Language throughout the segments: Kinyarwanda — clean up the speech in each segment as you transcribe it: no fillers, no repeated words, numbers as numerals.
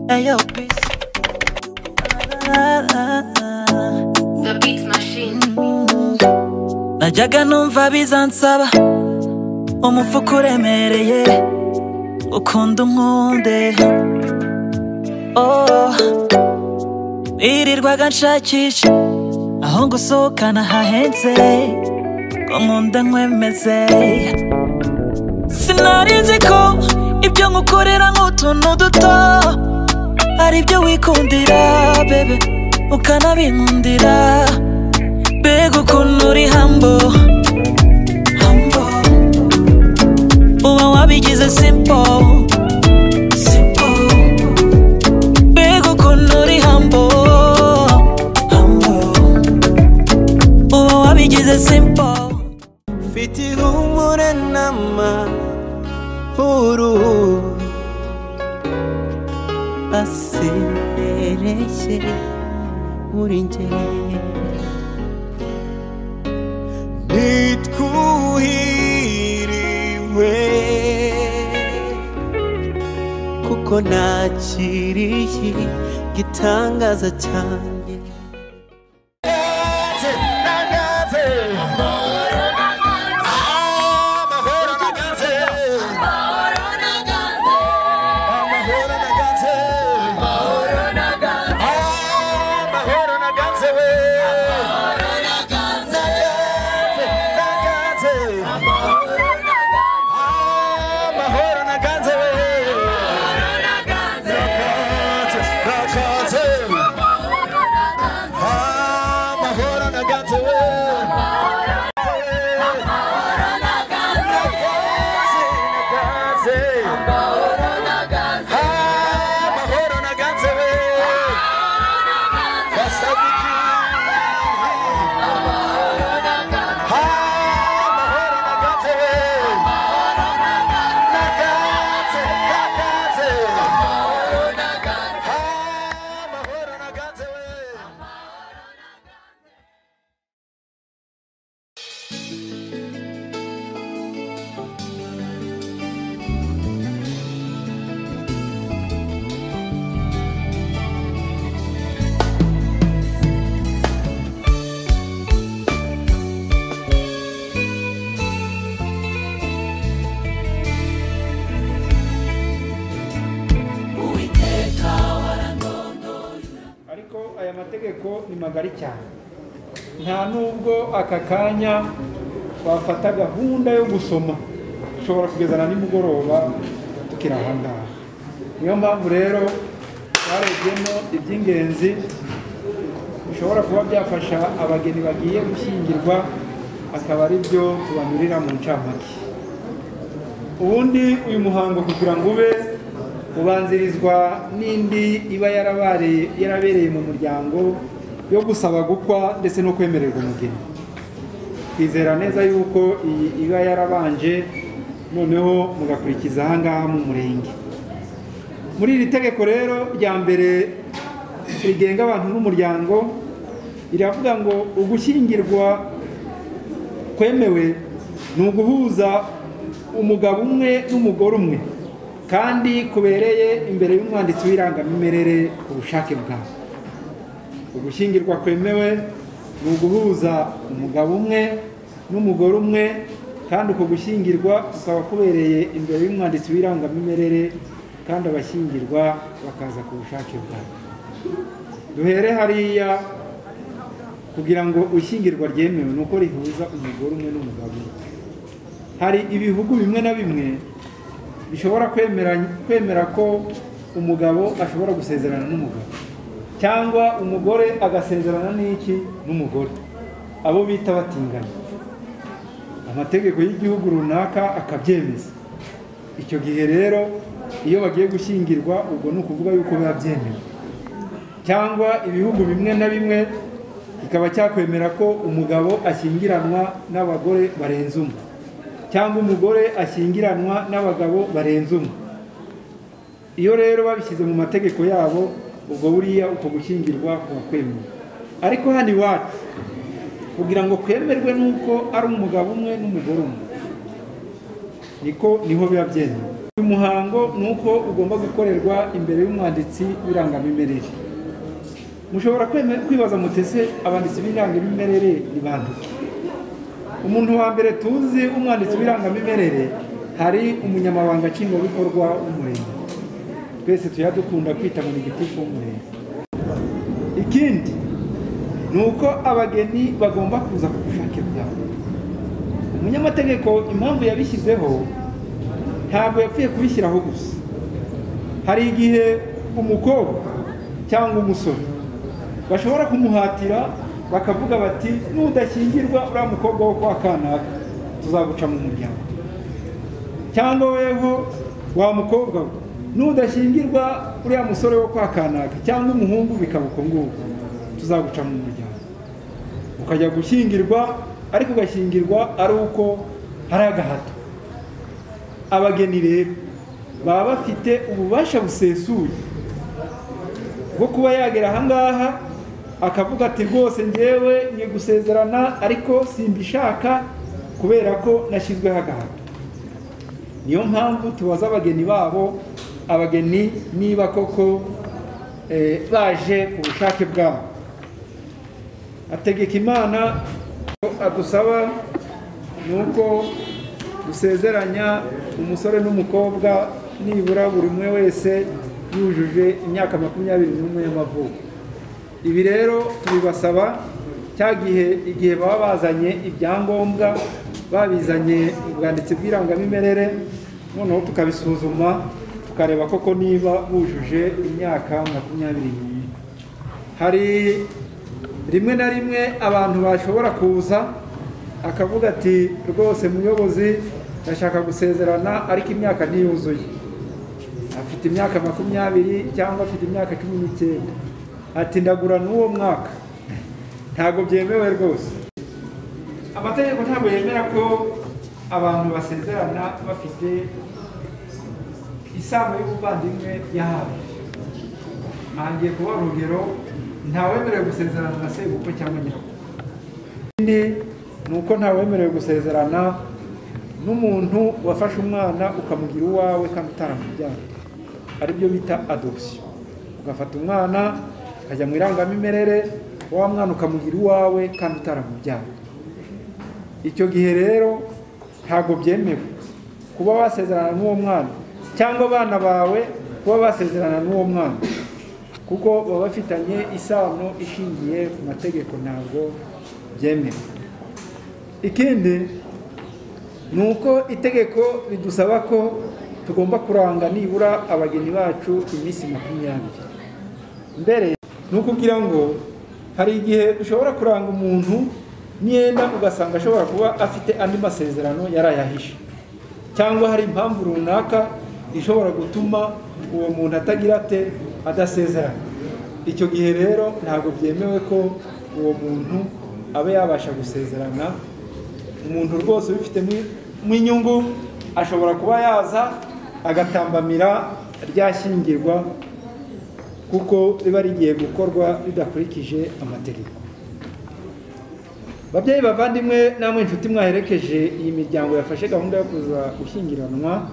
Ayo peace. The Beats Machine. Najyaga numva bizansaba umufuka uremereye ukunda unkunde. Oh, wirirwaga nshakisha aho ngusohokana hahenze ngo nkunda nkwemeze. Sinari nzi ko ibyo ngukorera nk'utuntu duto ari byo wikundira bebe ukanabinkundira. Mbega ukuntu uri humble, uba wabigize simple. Mbega ukuntu uri humble, uba wabigize simple. Mfite ihumure n'amahoro aserereshye muri njye. Nitwuhiriwe kuko nakiriye igitangaza cyanjye. Amategeko ni magari cyane, nta nubwo aka kanya wafata gahunda yo gusoma, ushobora kugezana nimugoroba tukiri aha ngaha. Niyo mpamvu rero twarebyemo iby'ingenzi bishobora kuba byafasha abageni bagiye gushyingirwa, akaba ari byo tubanyurira mu ncamake. Ubundi uyu muhango kugira ngo ube ubanzirizwa n'indi iba yarabereye mu muryango yo gusaba gukwa ndetse no kwemererwa umugeni. Twizera neza yuko iyi iba yarabanje, noneho mugakurikiza aha ngaha mu murenge. Muri iri tegeko rero rya mbere rigenga abantu n'umuryango iravuga ngo ugushyingirwa kwemewe ni uguhuza umugabo umwe n'umugore umwe kandi kubereye imbere y'umwanditsi w'irangamimerere ubushake bwawe. Ugushyingirwa kwemewe ni uguhuza umugabo umwe n'umugore umwe kandi uko gushyingirwa kukaba kubereye imbere y'umwanditsi w'irangamimerere kandi abashyingirwa bakaza ku bushake bwawe. Duhere hariya kugira ngo ushyingirwa ryemewe nuko rihuza umugore umwe n'umugabo umwe. Hari ibihugu bimwe na bimwe bishobora kwemera ko umugabo ashobora gusezerana n'umugabo cyangwa umugore agasezerana n'umugore, abo bita batingana. Amategeko y'igihugu runaka akabyemeza. Icyo gihe rero iyo bagiye gushyingirwa ubwo ni ukuvuga yuko biba byemewe. Cyangwa ibihugu bimwe na bimwe kikaba cyakwemera ko umugabo ashyingiranwa n'abagore barenze umwe cyangwa umugore ashyingiranwa n'abagabo barenze umwe. Iyo rero babishyize mu mategeko yabo ubwo buriya uko gushyingirwa kuba kwemewe. Ariko hano iwacu kugira ngo kwemerwe nuko ari umugabo umwe n'umugore umwe niho biba byemewe. uyu muhango nuko ugomba gukorerwa imbere y'umwanditsi w'irangamimerere. Mushobora kwibaza mutese abanditsi b'irangamimerere ni banduke. Umuntu wa mbere tuzi umwanditsi w'irangamimerere hari umunyamabanga nshingwabikorwa w'umurenge. Twese tuyadukunda kwita ngo ni gitifu w'umurenge. Ikindi nuko abageni bagomba kuza ku bushake bwabo. Umunyamategeko impamvu yabishyizeho ntabwo yapfuye kubishyiraho gusa. Hari igihe umukobwa cyangwa umusore bashobora kumuhatira bakavuga bati nudashyingirwa uriya mukobwa wo kwa kanaka tuzaguca mu muryango, cyangwa weho wa mukobwa nudashyingirwa uriya musore wo kwa kanaka cyangwa umuhungu bikaba uko nguko tuzaguca mu muryango. Ukajya gushyingirwa ariko ugashyingirwa ari uko hari agahato. Abageni rero baba bafite ububasha busesuye bwo kuba yagera ahangaha akavuga ati rwose njyewe ngiye gusezerana ariko simbishaka kubera ko nashyizweho agahato. Niyo mpamvu tubaza abageni babo, abageni niba koko baje ku bushake bwabo. Ategeka Imana adusaba nuko gusezeranya umusore n'umukobwa nibura buri umwe wese yujuje imyaka 21 y'amavuko. Ibi rero tubibasaba igihe baba bazanye ibyangombwa, babizanye ubwanditsi bw'irangamimerere, noneho tukabisuzuma tukareba koko niba bujuje imyaka 21. Hari rimwe na rimwe abantu bashobora kuza akavuga ati rwose muyobozi ndashaka gusezerana ariko imyaka ntiyuzuye, afite imyaka 20 cyangwa afite imyaka 19, ati ndagura n'uwo mwaka. Ntabwo byemewe rwose. Amategeko ntabwo yemera ko abantu basezerana bafite isano y'ubuvandimwe ya hafi. Ntangiye kuba urugero, ntawemerewe gusezerana na sebukwe cyangwa nyirabukwe. Ikindi nuko ntawemerewe gusezerana n'umuntu wafashe umwana ukamugira uwawe kandi utaramubyara, aribyo bita adoption. Ugafata umwana ukajya mu irangamimerere, wa mwana ukamugira uwawe kandi utaramubyara. Icyo gihe rero ntabwo byemewe kuba wasezerana n'uwo mwana cyangwa abana bawe kuba basezerana n'uwo mwana, kuko baba bafitanye isano ishingiye ku mategeko, ntabwo byemewe. Ikindi nuko itegeko ridusaba ko tugomba kuranga nibura abageni bacu iminsi 20. Mbere nukugira ngo hari igihe ushobora kuranga umuntu nienda ugasanga ashobora kuba afite andi masezerano yarayahishe, cyangwa hari impamvu runaka ishobora gutuma uwo muntu atagira ate adasezerana. Icyo gihe rero ntabwo byemewe ko uwo muntu abe yabasha gusezerana. Umuntu rwose ubifite mu inyungu ashobora kuba yaza agatambamira ryashyingirwa kuko riba rigiye gukorwa ridakurikije amategeko. Babyeyi bavandimwe namwe inshuti mwaherekeje iyi miryango yafashe gahunda yo kuza gushyingiranwa,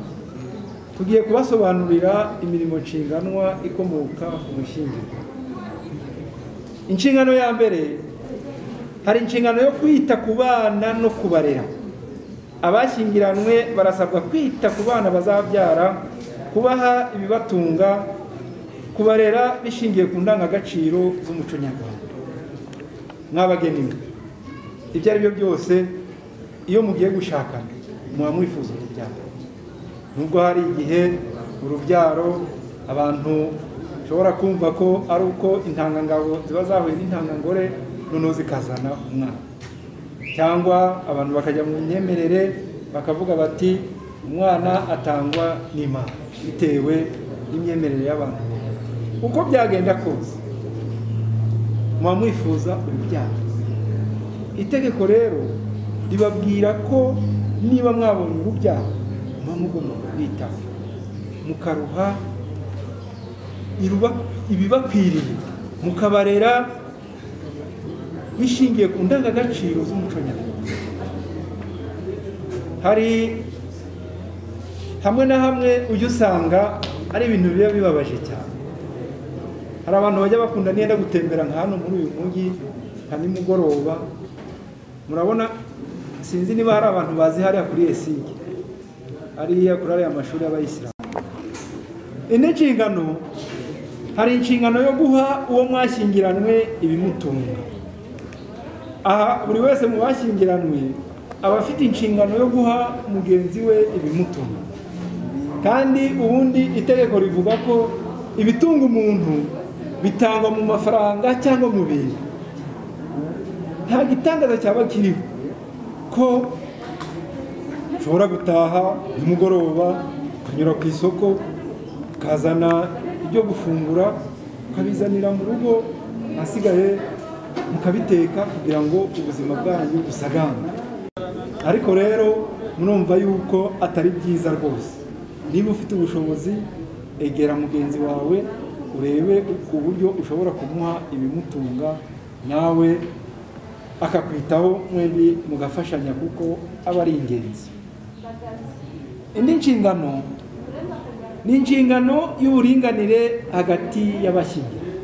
tugiye kubasobanurira imirimo nshinganwa ikomoka ku gushyingirwa. Inshingano ya mbere, hari inshingano yo kwita ku bana no kubarera. Abashyingiranwe barasabwa kwita ku bana bazabyara, kubaha ibibatunga, kubarera bishingiye ku ndangagaciro z'umuco nyarwanda. Mwabageni, ibyo ari byo byose iyo mugiye gushakana muba mwifuza urubyaro. Nubwo hari igihe urubyaro abantu ushobora kumva ko ari uko intangangabo ziba zahuye n'intangangore noneho zikazana umwana, cyangwa abantu bakajya mu myemerere bakavuga bati umwana atangwa n'Imana bitewe n'imyemerere y'abantu. Uko byagenda kose muba mwifuza urubyaro. Itegeko rero ribabwira ko niba mwabonye urubyaro muba mugomba kubitaho, mukaruha ibibakwiriye, mukabarera bishingiye ku ndangagaciro z'umuco nyarwanda. hamwe na hamwe ujya usanga ari ibintu biba bibabaje cyane. Hari abantu bajya bakunda nenda gutembera nka hano muri uyu mujyi nka nimugoroba, murabona sinzi niba hari abantu bazi hariya kuri Esigi hariya kuri ariya mashuri y'abayisilamu. Indi nshingano, hari inshingano yo guha uwo mwashyingiranwe ibimutunga. Aha buri wese mu bashyingiranwe aba afite inshingano yo guha mugenzi we ibimutunga, kandi ubundi itegeko rivuga ko ibitunga umuntu bitangwa mu mafaranga cyangwa mu bintu. Nta gitangaza cyaba kiriho ko ushobora gutaha nimugoroba ukanyura ku isoko ukazana ibyo gufungura ukabizanira mu rugo, hasigaye mukabiteka kugira ngo ubuzima bwanyu busagane. Ariko rero murumva yuko atari byiza rwose. Niba ufite ubushobozi, egera mugenzi wawe urebe uburyo ushobora kumuha ibimutunga, nawe akakwitaho, mwembi mugafashanya kuko aba ari ingenzi. Indi nshingano ni inshingano y'uburinganire hagati y'abashyingiranwe.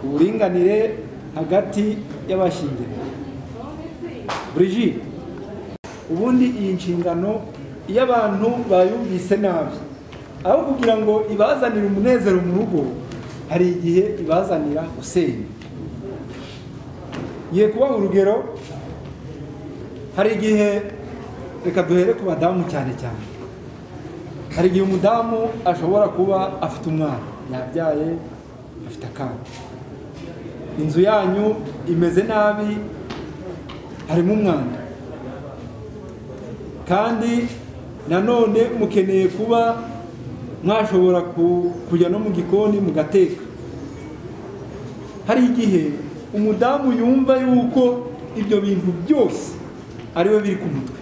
Uburinganire hagati y'abashyingiranwe. Brigitte, ubundi iyi nshingano iyo abantu bayumvise nabi, aho kugira ngo ibazanire umunezero mu rugo, hari igihe ibazanira gusenya. Ngiye kubaha urugero. Hari igihe, reka duhere ku badamu cyane cyane, hari igihe umudamu ashobora kuba afite umwana yabyaye, afite akana, inzu yanyu imeze nabi, harimo umwanda, kandi nanone mukeneye kuba mwashobora kujya no mu gikoni mugateka. Hari igihe umudamu yumva yuko ibyo bintu byose ariwe biri ku mutwe,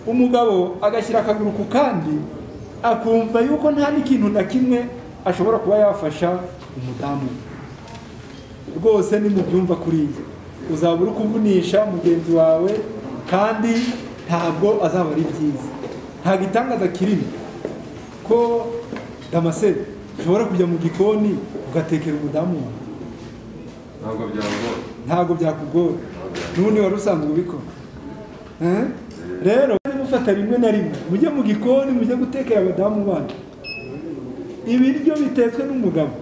umugabo agashyira akaguru ku kandi akumva yuko nta n'ikintu na kimwe ashobora kuba yafasha umudamu. Rwose ni mu byumva kuri iyi uzaba uri kuvunisha mugenzi wawe, kandi ntabwo azaba ari byiza. Nta gitangaza kirimo ko Damascene ushobora kujya mu gikoni ugatekera umudamu wawe. Ntabwo byakugora, n'ubundi wari usanzwe ubikora. Rero mufata rimwe na rimwe mujye mu gikoni, mujye gutekera abadamu banyu. Ibiryo bitetswe n'umugabo,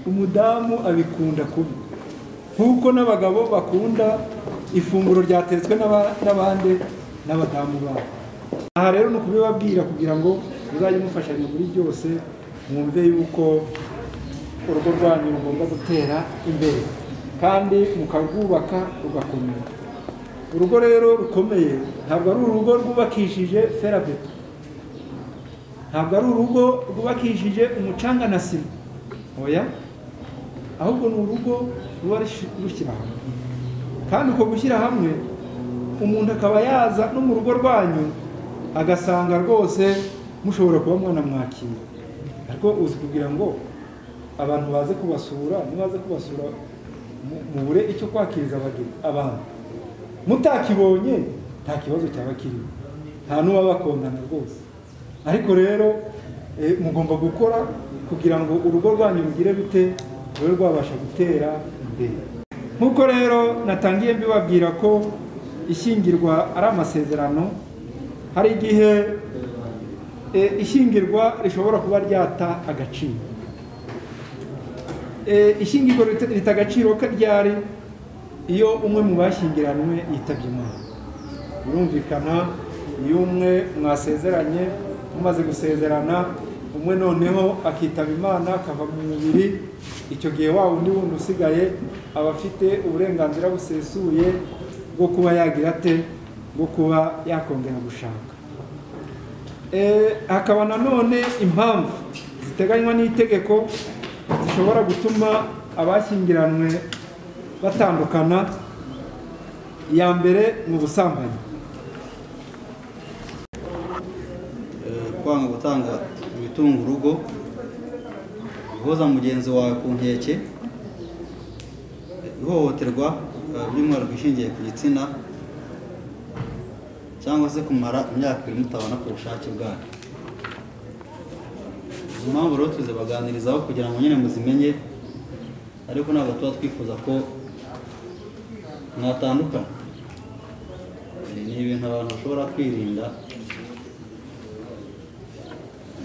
umudamu abikunda kubi, nk'uko n'abagabo bakunda ifunguro ryatetswe n'abandi n'abadamu babo. Aha rero ni ukubibabwira kugira ngo muzajye mufashanya muri byose, mwumve yuko urugo rwanyu rugomba gutera imbere kandi mukarwubaka rugakomera. Urugo rero rukomeye ntabwo ari urugo rwubakishije ferabeto, ntabwo ari urugo rwubakishije umucanga na sima, oya, ahubwo ni urugo ruba rushyira hamwe. Kandi uko gushyira hamwe, umuntu akaba yaza no mu rugo rwanyu agasanga rwose mushobora kuba mwanamwakira. Ariko uzi kugira ngo abantu baze kubasura, nibaze kubasura mubure icyo kwakiriza abantu, mutakibonye nta kibazo cyaba kirimo, nta n'uba bakondana rwose. Ariko rero mugomba gukora kugira ngo urugo rwanyu rugire rute, rube rwabasha gutera imbere. Nk'uko rero natangiye mbibabwira ko ishyingirwa ari amasezerano, hari igihe ishyingirwa rishobora kuba ryata agaciro. Ishyingirwa rita agaciro ryari iyo umwe mu bashyingiranwe yitabye Imana. Birumvikana iyo umwe mwasezeranye, mumaze gusezerana, umwe noneho akitaba Imana akava mu mubiri, icyo gihe wa wundi wundi usigaye aba afite uburenganzira busesuye bwo kuba yagira ate, bwo kuba yakongera gushaka. Hakaba nanone impamvu ziteganywa n'itegeko zishobora gutuma abashyingiranwe batandukana. Iya mbere mu busambanyi, kwanga gutanga ibitunga urugo, guhoza mugenzi wawe ku nkeke, ihohoterwa by'umwihariko ishingiye ku gitsina, cyangwa se kumara imyaka 2 mutabona ku bushake bwanyu. Impamvu rero tuzibaganirizaho kugira ngo nyine muzimenye, ariko ntabwo tuba twifuza ko mwatandukana. Ni ibintu abantu bashobora kwirinda,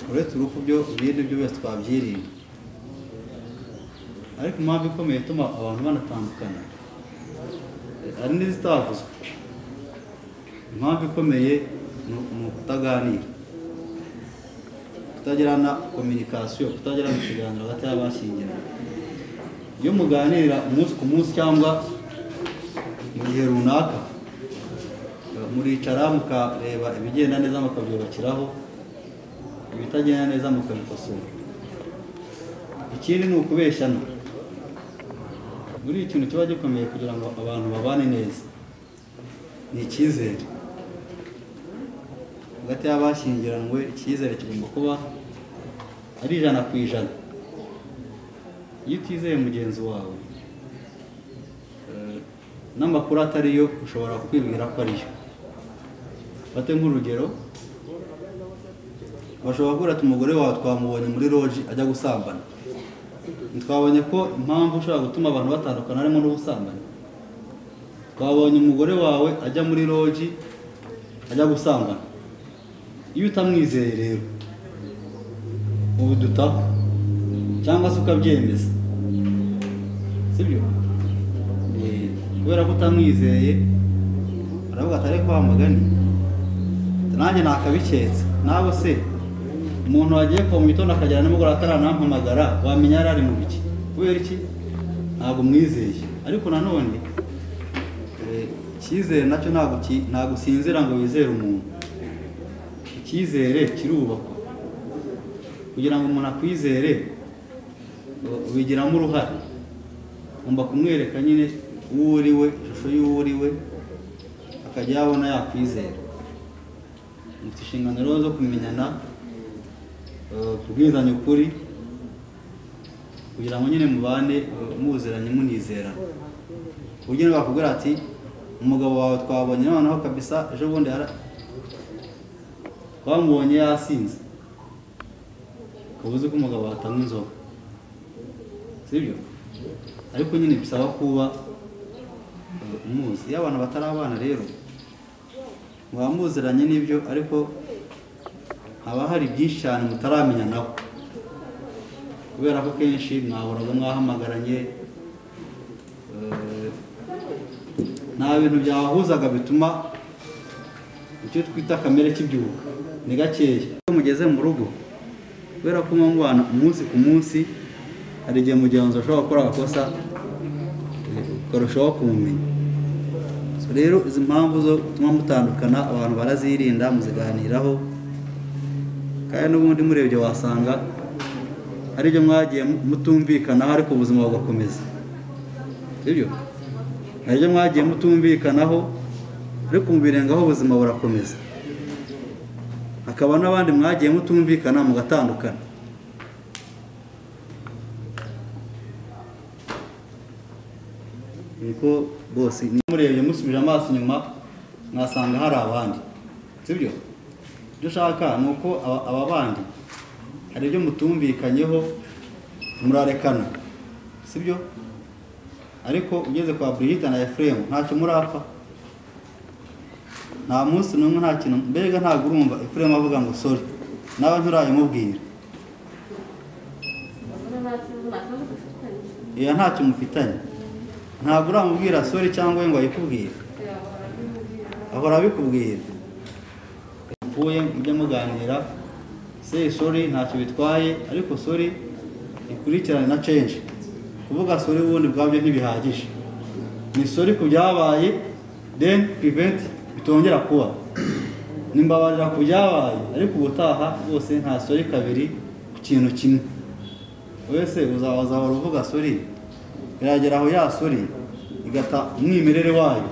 uretse urupfu byo ibindi byo wese twabyirinda. Ariko impamvu ikomeye ituma abantu banatandukana ari n'izitavuzwe. Impamvu ikomeye ni ukutaganira, kutagirana communication, kutagirana ikiganiro hagati y'abashyingiranywe. Iyo muganira umunsi ku munsi cyangwa mu gihe runaka, muricara mukareba ibigenda neza mukabyubakiraho, ibitagenda neza mukabikosora. Ikindi ni ukubeshyana. Muri ikintu kiba gikomeye kugira ngo abantu babane neza ni icyizere hagati y'abashyingiranywe. Icyizere kigomba kuba ari 100%. Iyo utizeye mugenzi wawe n'amakuru atariyo ushobora kwibwira ko ariyo. Fate nk'urugero, bashobora kugira ati umugore wawe twamubonye muri loji ajya gusambana. Twabonye ko impamvu ushobora gutuma abantu batandukana harimo n'ubusambanyi. Twabonye umugore wawe ajya muri loji ajya gusambana. Iyo utamwizeye rero ubu dutaho cyangwa se ukabyemeza, sibyo? Kubera ko utamwizeye aravuga atari kwa mugani, nanjye nakabiketse. Nawe se umuntu wagiye kwa mu gitondo akagera nimugoroba ataranampamagara, wamenya ari mu biki? Kubera iki? Ntabwo mwizeye. Ariko nanone icyizere nacyo ntabwo sinzira ngo wizere umuntu. Icyizere kirubakwa. Kugira ngo umuntu akwizere ubigiramo uruhare, ugomba kumwereka nyine uwo uriwe, ishusho y'uwo uriwe, akajya yabona yakwizera. Mufite inshingano rero zo kumenyana, kubwizanya ukuri, kugira ngo nyine mubane muziranye munizerana. Uburyo bakubwira ati umugabo wawe twabonye noneho kabisa ejo bundi twamubonye yasinze, ubuze ko umugabo atanywa inzoga, sibyo? Ariko nyine bisaba kuba umuzi. Iyo abantu batarabana rero muba muziranye n'ibyo, ariko haba hari byinshi cyane mutaramenya nabo, kubera ko kenshi mwahoraga mwahamagaranye, nta bintu byabahuzaga bituma icyo twita kamere kibyuka. Ni gakeya iyo mugeze mu rugo, kubera ko mubana umunsi ku munsi, hari igihe mugenzi ashobora gukora agakosa ukarushaho kumumenya. Rero izi mpamvu zo gutuma mutandukana abantu barazirinda, muziganiraho. Kandi n'ubundi murebye wasanga hari ibyo mwagiye mutumvikanaho ariko ubuzima bugakomeza, sibyo? Hari ibyo mwagiye mutumvikanaho ariko mubirengaho ubuzima burakomeza. Hakaba n'abandi mwagiye mutumvikana mugatandukana. Niko bose ni murebye musubije amaso inyuma mwasanga hari abandi, sibyo? Ibyo ushaka ni uko aba bandi hari ibyo mutumvikanyeho murarekana, sibyo? Ariko ugeze kwa Brigitte na Ephraim ntacyo murapfa, nta munsi n'umwe, nta kintu. Mbega ntabwo urumva Ephraim avuga ngo sorry, nawe nturayimubwira. Iya ntacyo mufitanye, ntabwo uramubwira sorry cyangwa ngo ayikubwire, ahora abikubwira. Upfuye mujye muganira, say sorry ntacyo bitwaye, ariko sorry ikurikirane na change. Kuvuga sorry ubundi bwabyo ntibihagije. Ni sorry ku byabaye, then prevent bitongera kuba. Nimbabarira ku byabaye, ariko ubutaha bose nta sorry kabiri ku kintu kimwe. Wese uzahora uvuga sorry, biragera aho ya sorry igata umwimerere wayo,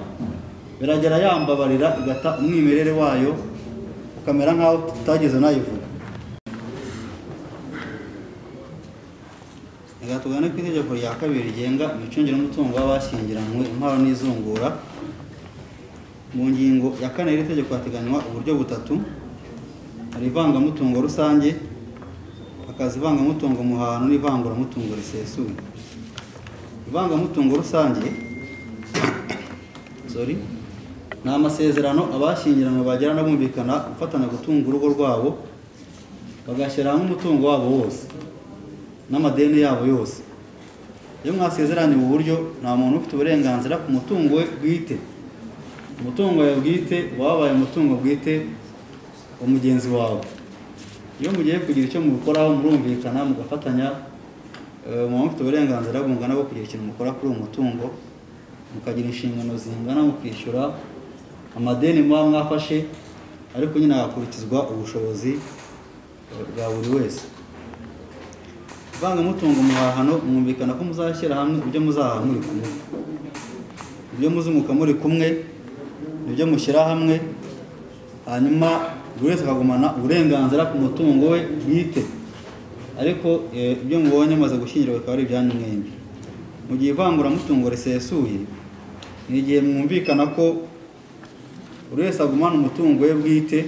biragera yambabarira igata umwimerere wayo, ukamera nkaho tutageze nayivuga. Tugane ku itegeko rya 2 rigenga imicungire n'umutungo w'abashyingiranywe, impano n'izungura. mu ngingo ya 4 y'iri tegeko hateganywa uburyo butatu: hari ivangamutungo rusange, hakaza ivangamutungo muhano n'ivanguramutungo risesuye. Ivangamutungo rusange ni amasezerano abashyingiranywe bagirana bumvikana gufatanya gutunga urugo rwabo, bagashyira hamwe umutungo wabo wose n'amadeni yabo yose. Iyo mwasezeranye ubu buryo, nta muntu ufite uburenganzira ku mutungo we bwite. Umutungo wawe bwite wabaye umutungo bwite wa mugenzi wawe. Iyo mugiye kugira icyo mubikoraho, murumvikana mugafatanya, umuntu ufite uburenganzira bungana bwo kugira ikintu mukora kuri uwo mutungo, mukagira inshingano zingana mu kwishyura amadeni muba mwafashe, ariko nyine hagakurikizwa ubushobozi bwa buri wese. Ivangamutungo muhahano, mwumvikana ko muzashyira hamwe ibyo muzahaha muri kumwe. Ibyo muzunguka muri kumwe nibyo mushyira hamwe, hanyuma buri wese akagumana uburenganzira ku mutungo we bwite, ariko ibyo mubonye maze gushyingirwa bikaba ari ibyanyu mwembi. Mu gihe ivanguramutungo risesuye, ni igihe mwumvikana ko buri wese agumana umutungo we bwite,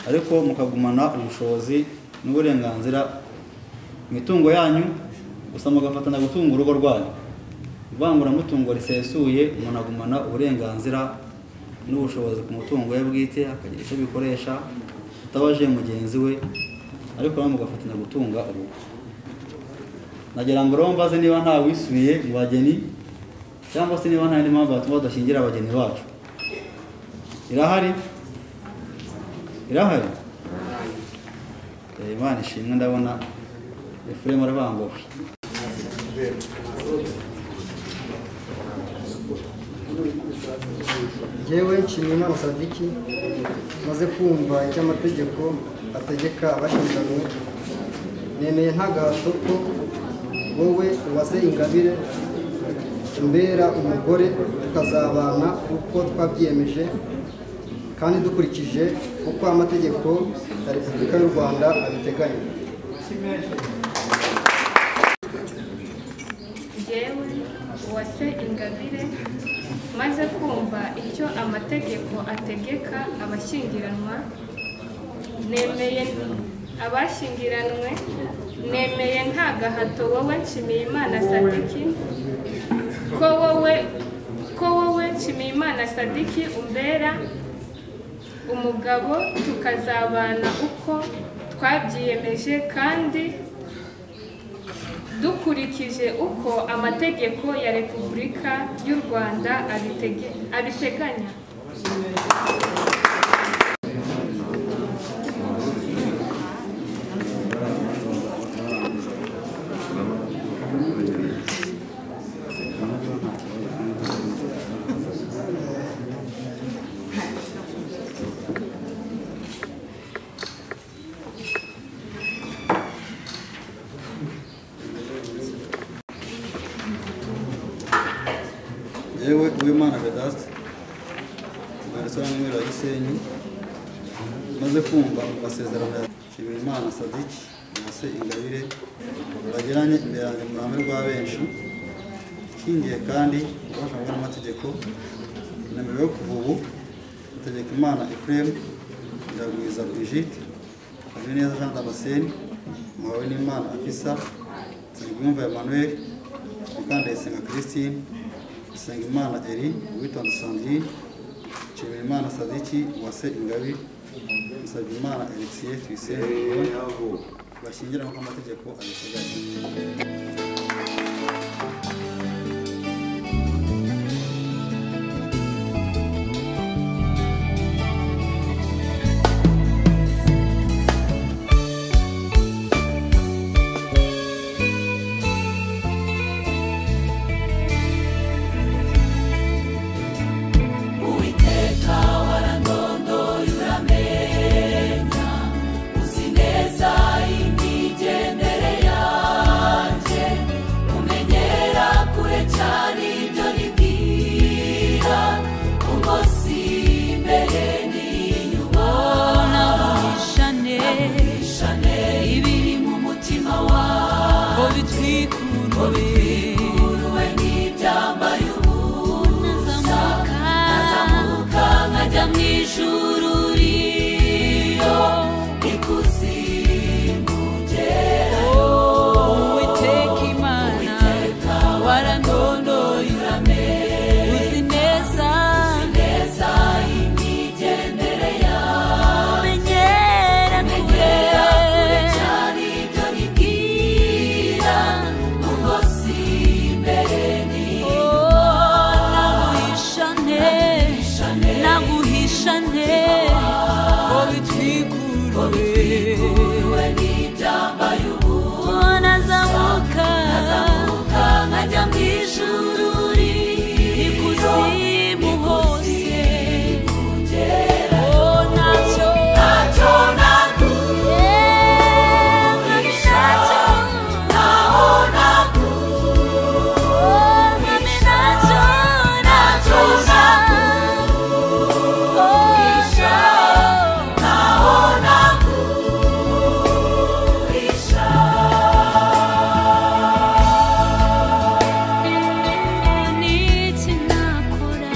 ariko mukagumana ubushobozi n'uburenganzira mu mitungo yanyu, gusa mugafatanya gutunga urugo rwanyu. Ivanguramutungo risesuye, umuntu agumana uburenganzira n'ubushobozi ku mutungo we bwite, akagira icyo bikoresha utabaje mugenzi we, ariko nawe mugafatanya gutunga urugo. Nagira ngo rero mbaze niba nta wisubiye mu bageni, cyangwa se niba nta yindi mpamvu yatuma badashyingira abageni bacu. Irahari? Irahari? Imana ishimwe, ndabona Efuremu arabangowe. Jewe Nshimiyimana Sadiki maze kumva icyo amategeko ategeka abashyingiranywe, nemeye nta gahato ko wowe Uwase Ingabire umbera umugore, tukazabana uko twabyiyemeje kandi dukurikije uko amategeko ya Repubulika y'u Rwanda abiteganya. Jewe Uwase Ingabire maze kumva icyo amategeko ategeka abashyingiranwa, nemeye abashyingiranwe, nemeye nta gahato wowe Nshimiyimana Sadiki ko wowe Nshimiyimana Sadiki umbera umugabo, tukazabana uko twabyiyemeje kandi dukurikije uko amategeko ya Repubulika y'u Rwanda abiteganya. Yewe Uwimana Vedaste, umwanditsi w'Amirwa Gisenyi, maze kumva amasezerano ya Nshimiyimana Sadiki Uwase Ingabire bagiranye imbere yanjye mu ruhame rwa benshi, ishingiye kandi kubashakwa n'amategeko, nemerewe kuva ubu Hategekimana Efuremu, Nyiragwiza Brigitte, Habineza Jean Damascene, Muhawenimana Afissa, Nsengiyumva Emmanuel, Mukandayisenga Christine, Nsengimana Eri, Uwitonda Sandrine, Nshimiyimana Sadiki Uwase Ingabire, Nsabimana Alexis Tuyisenge, bashyingiranwa ko amategeko abiteganya. Uzi neza imigendere yanjye, umenyera ko bitwikuruwe n'ibyambaye ubu nazamuka nkajya mu ijuru riri ikuzimu hose ntacyo naguye ntaho naguye ntacyo naguhisha ntaho naguhisha n'iki nakora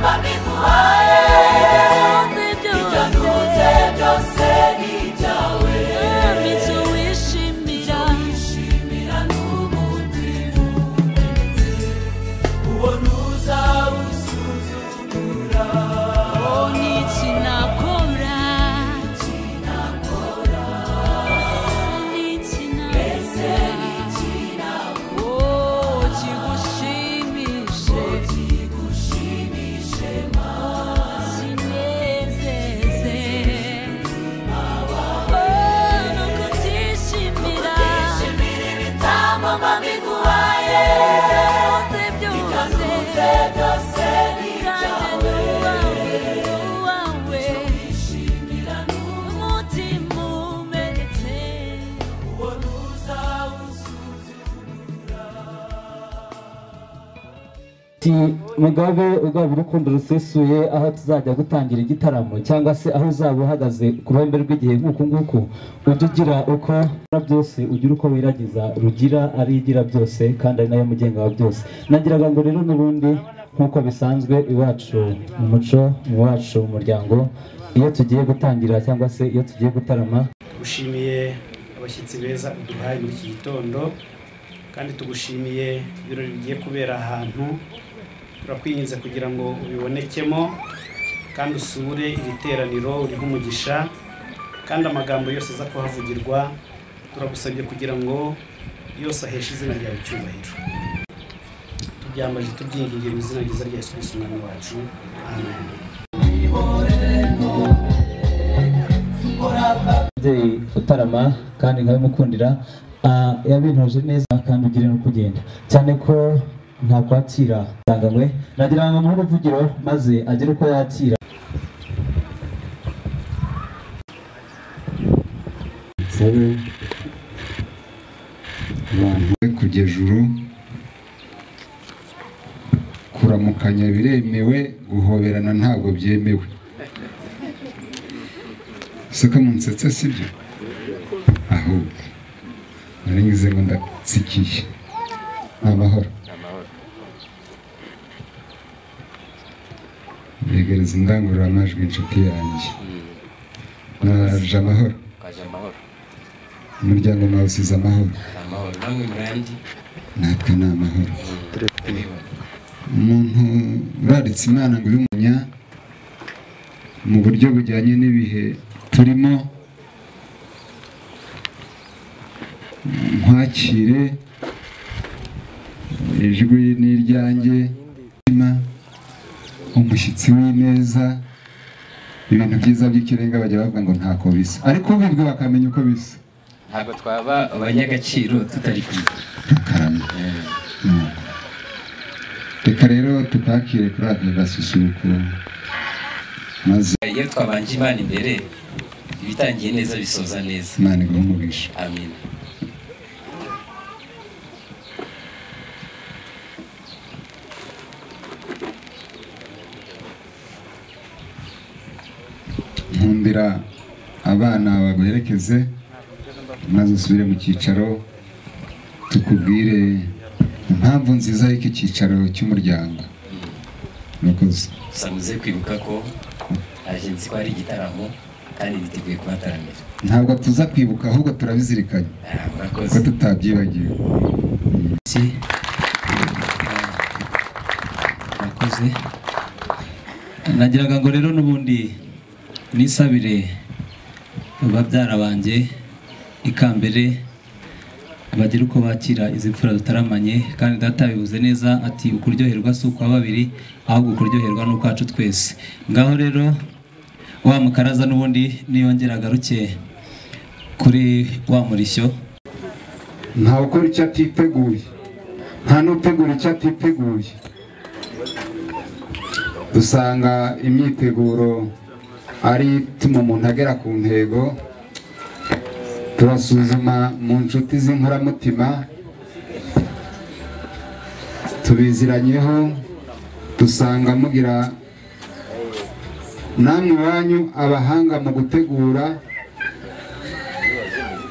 mwana mugabe ugaba urukundo rusesuye aho tuzajya gutangira igitaramo cyangwa se aho uzaba uhagaze ku ruhembe rw'igihe nk'uku nguku ujya ugira uko byose ugira uko wiragiza rugira arigira byose kandi ari nayo mugenga wa byose nagiraga ngo rero n'ubundi nk'uko bisanzwe iwacu mu muco iwacu mu muryango iyo tugiye gutangira cyangwa se iyo tugiye gutarama tugushimiye abashyitsi beza uduhaye muri iki gitondo kandi tugushimiye ibirori bigiye kubera ahantu turakwinginze kugira ngo ubibonekemo kandi usure iri teraniro uriho umugisha kandi amagambo yose aza kuhavugirwa turagusabye kugira ngo yose aheshe izina ryawe icyubahiro tubyambaje tubyingingiye mu izina ryiza rya Yesu Kristo umwami wacu amen. utarama kandi nkabimukundira yabintoje neza kandi ugire no kugenda cyane ko nta kwakira ndanganywe nagira ngo muhe uruvugiro maze agire uko yakira abantu kujya juru kuramukanya biremewe guhoberana ntabwo byemewe siko munsetse sibyo ahubwo naringize ngo ndatsikiye amahoro yegereza indangururamajwi inshuti yanjye naje amahoro umuryango nawe usize amahoro natwe ni amahoro umuntu uraritse imana ngo uyumunya mu buryo bujyanye n'ibihe turimo nkwakire ijwi n'iryanjye umushyitsi w'ineza ibintu byiza by'ikirenga bajya bavuga ngo ntako bisa ariko ubibwe bakamenya uko bisa ntabwo twaba abanyagaciro tutari kumwe reka rero tukakire kuri aka gasusuruko maze iyo twabanje Imana imbere ibitangiye neza bisoza neza Imana iguhe umugisha amen. nkundira abana baguherekeze maze usubire mu cyicaro tukubwire impamvu nziza y'iki cyicaro cy'umuryango gusa muze kwibuka ko agenzi ko ari igitaramo kandi niteguye kubataramira. ntabwo tuza kwibuka ahubwo turabizirikanye ko tutabyibagiwe. murakoze. Nagiraga ngo rero n'ubundi nisabire babyara banjye ikambere bagira uko bakira izi mfura dutaramanye, kandi data bivuze neza ati ukuryoherwa si ukwa babiri ahubwo ukuryoherwa ni ukwacu twese. Ngaho rero wa mukaraza n'ubundi niyongera agaruke kuri wa murishyo. Ntawe ukora icyo atiteguye, nta n'utegura icyo atiteguye. Dusanga imyiteguro ari ituma umuntu agera ku ntego. Turasuzuma mu nshuti z'inkoramutima, tubiziranyeho, dusanga mugira namwe wanyu abahanga mu gutegura.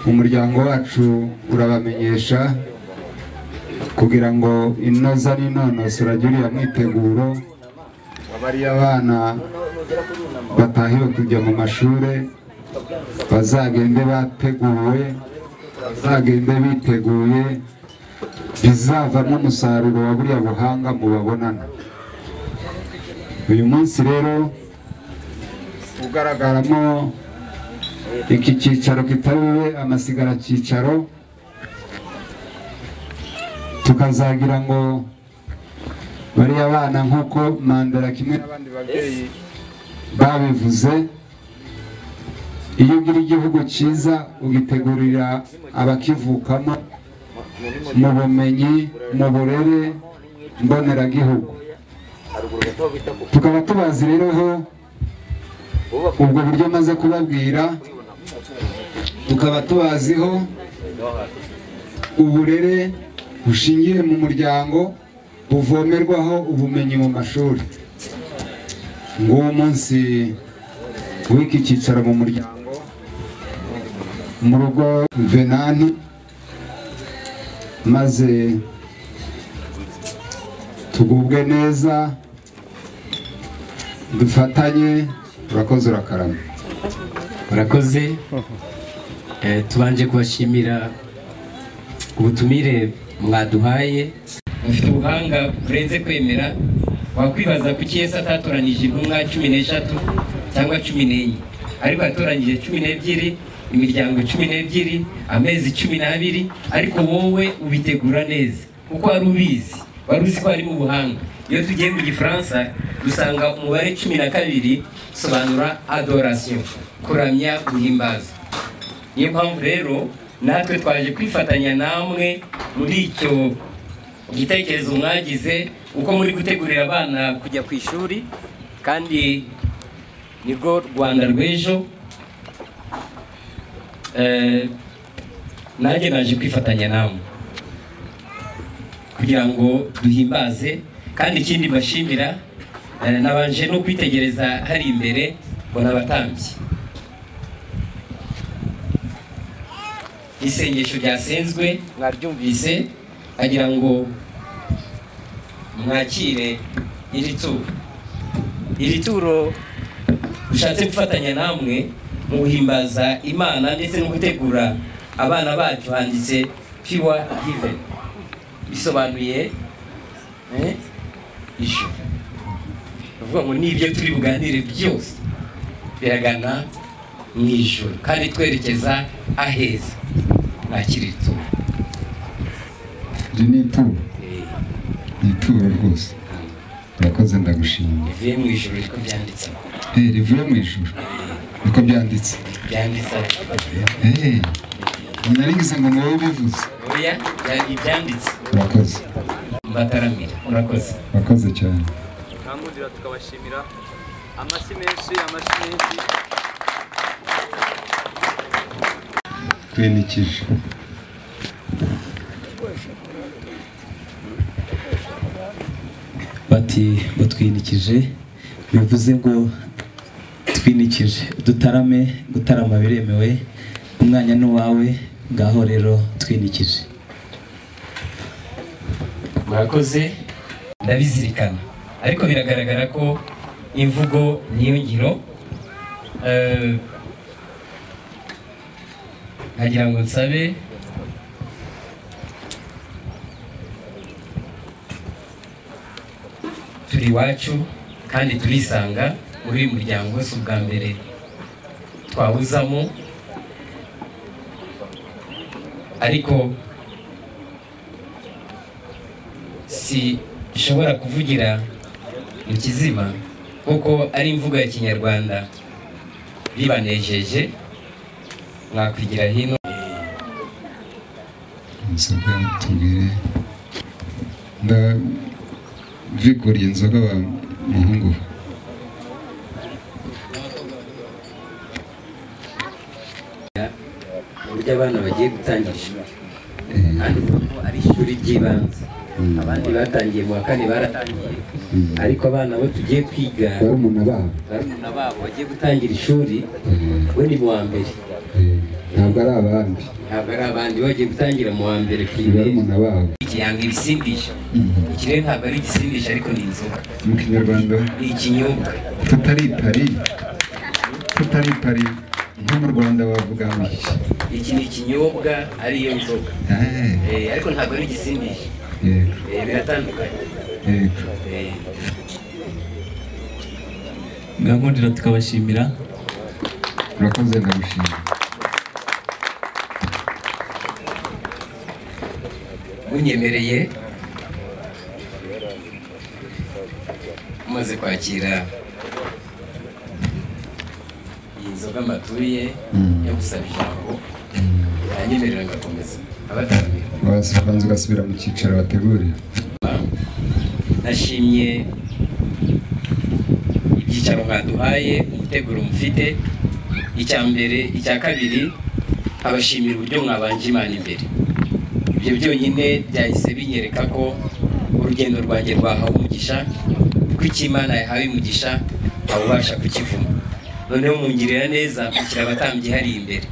Umuryango wacu urabamenyesha kugira ngo inoza n'inonosora ry'uriya mwiteguro bariya abana batahiwe kujya mu mashuri bazagende bateguwe, bazagende biteguye, bizavamo umusaruro wa buriya buhanga mubabonana. Uyu munsi rero ugaragaramo iki cyicaro kitariwe amasigara cyicaro, tukazagira ngo bariya bana nk'uko Mandela kimwe n'abandi babyeyi babivuze, iyo ugira igihugu cyiza ugitegurira abakivukamo mu bumenyi, mu burere mboneragihugu. Tukaba tubazi rero ho ubwo buryo maze kubabwira, tukaba tubaziho uburere bushingiye mu muryango buvomerwaho ubumenyi mu mashuri. Nguwo munsi w'iki cyicaro mu muryango mu rugo Venani, maze tugubwe neza, dufatanye. Urakoze urakarama. Urakoze. Tubanje kubashimira ubutumire mwaduhaye. Mufite ubuhanga burenze kwemera. Wakwibaza kuki Yesu atatoranije intumwa 13 cyangwa 14, ariko yatoranyije 12, imiryango 12, amezi 12, ariko wowe ubitegura neza kuko wari ubizi, wari uzi ko ari mu buhanga. Iyo tugiye mu Gifaransa dusanga umubare 12 sobanura adoration, kuramya, guhimbaza. Niyo mpamvu rero natwe twaje kwifatanya namwe muri icyo igitekerezo mwagize uko muri gutegurira abana kujya ku ishuri, kandi nirwo Rwanda rw'ejo. Nanjye naje kwifatanya namwe kugira ngo duhimbaze. Kandi ikindi bashimira, nabanje no kwitegereza hari imbere mbona abatambyi. Isengesho ryasenzwe mwaryumvise, agira ngo mwakire iri turo ushatse gufatanya namwe mu guhimbaza Imana ndetse no gutegura abana bacu. Handitse pure heaven, bisobanuye ijuru. Uvuga ngo nibyo turi buganire byose biragana mu ijuru, kandi twerekeza aheza. Nakira ituro. Ni ituro rwose. Urakoze, ndagushimira. Rivuye mu ijuru niko byanditse. Rivuye mu ijuru niko byanditse. Narigize ngo wowe bivuze. Oya, byanditse. Urakoze. Mbataramira. Urakoze. Urakoze cyane. Kangundira tukabashimira. Amashyi menshi. Twinikije. Bati ngo twinikije, bivuze ngo twinikije, dutarame. Gutarama biremewe, umwanya n'uwawe. Ngaho rero twinikije. Murakoze, ndabizirikana, ariko biragaragara ko imvugo niyo ngiro. nkagira ngo nsabe turi iwacu kandi turisanga muri uyu muryango si ubwa mbere twawuzamo, ariko sinshobora kuvugira mu kizima kuko ari imvugo ya kinyarwanda bibanejeje, mwakwigira hino inzoga tubwire ndaviguriye inzoga wa muhungu uburyo abana bagiye gutangira ishuri kandi kuko ari ishuri ry'ibanze. Abandi batangiye mu wa kane baratangiye, ariko abana bo tugiye kwiga barumuna babo bagiye gutangira ishuri we ni mu wa mbere, ntabwo ari abandi bagiye gutangira mu wa mbere barumuna babo. Ikiyanga ibisindisha, iki rero ntabwo ari igisindisha ariko ni inzoga. Mu kinyarwanda ni ikinyobwa. tutari pari nko mu Rwanda bavuga ngo iki ni ikinyobwa ariyo nzoga, ariko ntabwo ari igisindisha. Biratandukanye. mwakundira tukabashimira. Urakoze, ndagushimira. Munyemereye umaze kwakira iyi nzoga mbatuye yo gusaba ijambo, yanyemerera ngakomeza abataramiye. Wabanza ugasubira mu cyicaro wateguriye. Nashimye ibyicaro mwaduhaye, umuteguro mufite, icya mbere, icya kabiri abashimira uburyo mwabanje Imana imbere. Ibyo byonyine byahise binyereka ko urugendo rwanjye rwahawe umugisha, ko icyo Imana yahawe umugisha ntawubasha kukivuma. Noneho mungirira neza mukira abatambyi hari imbere,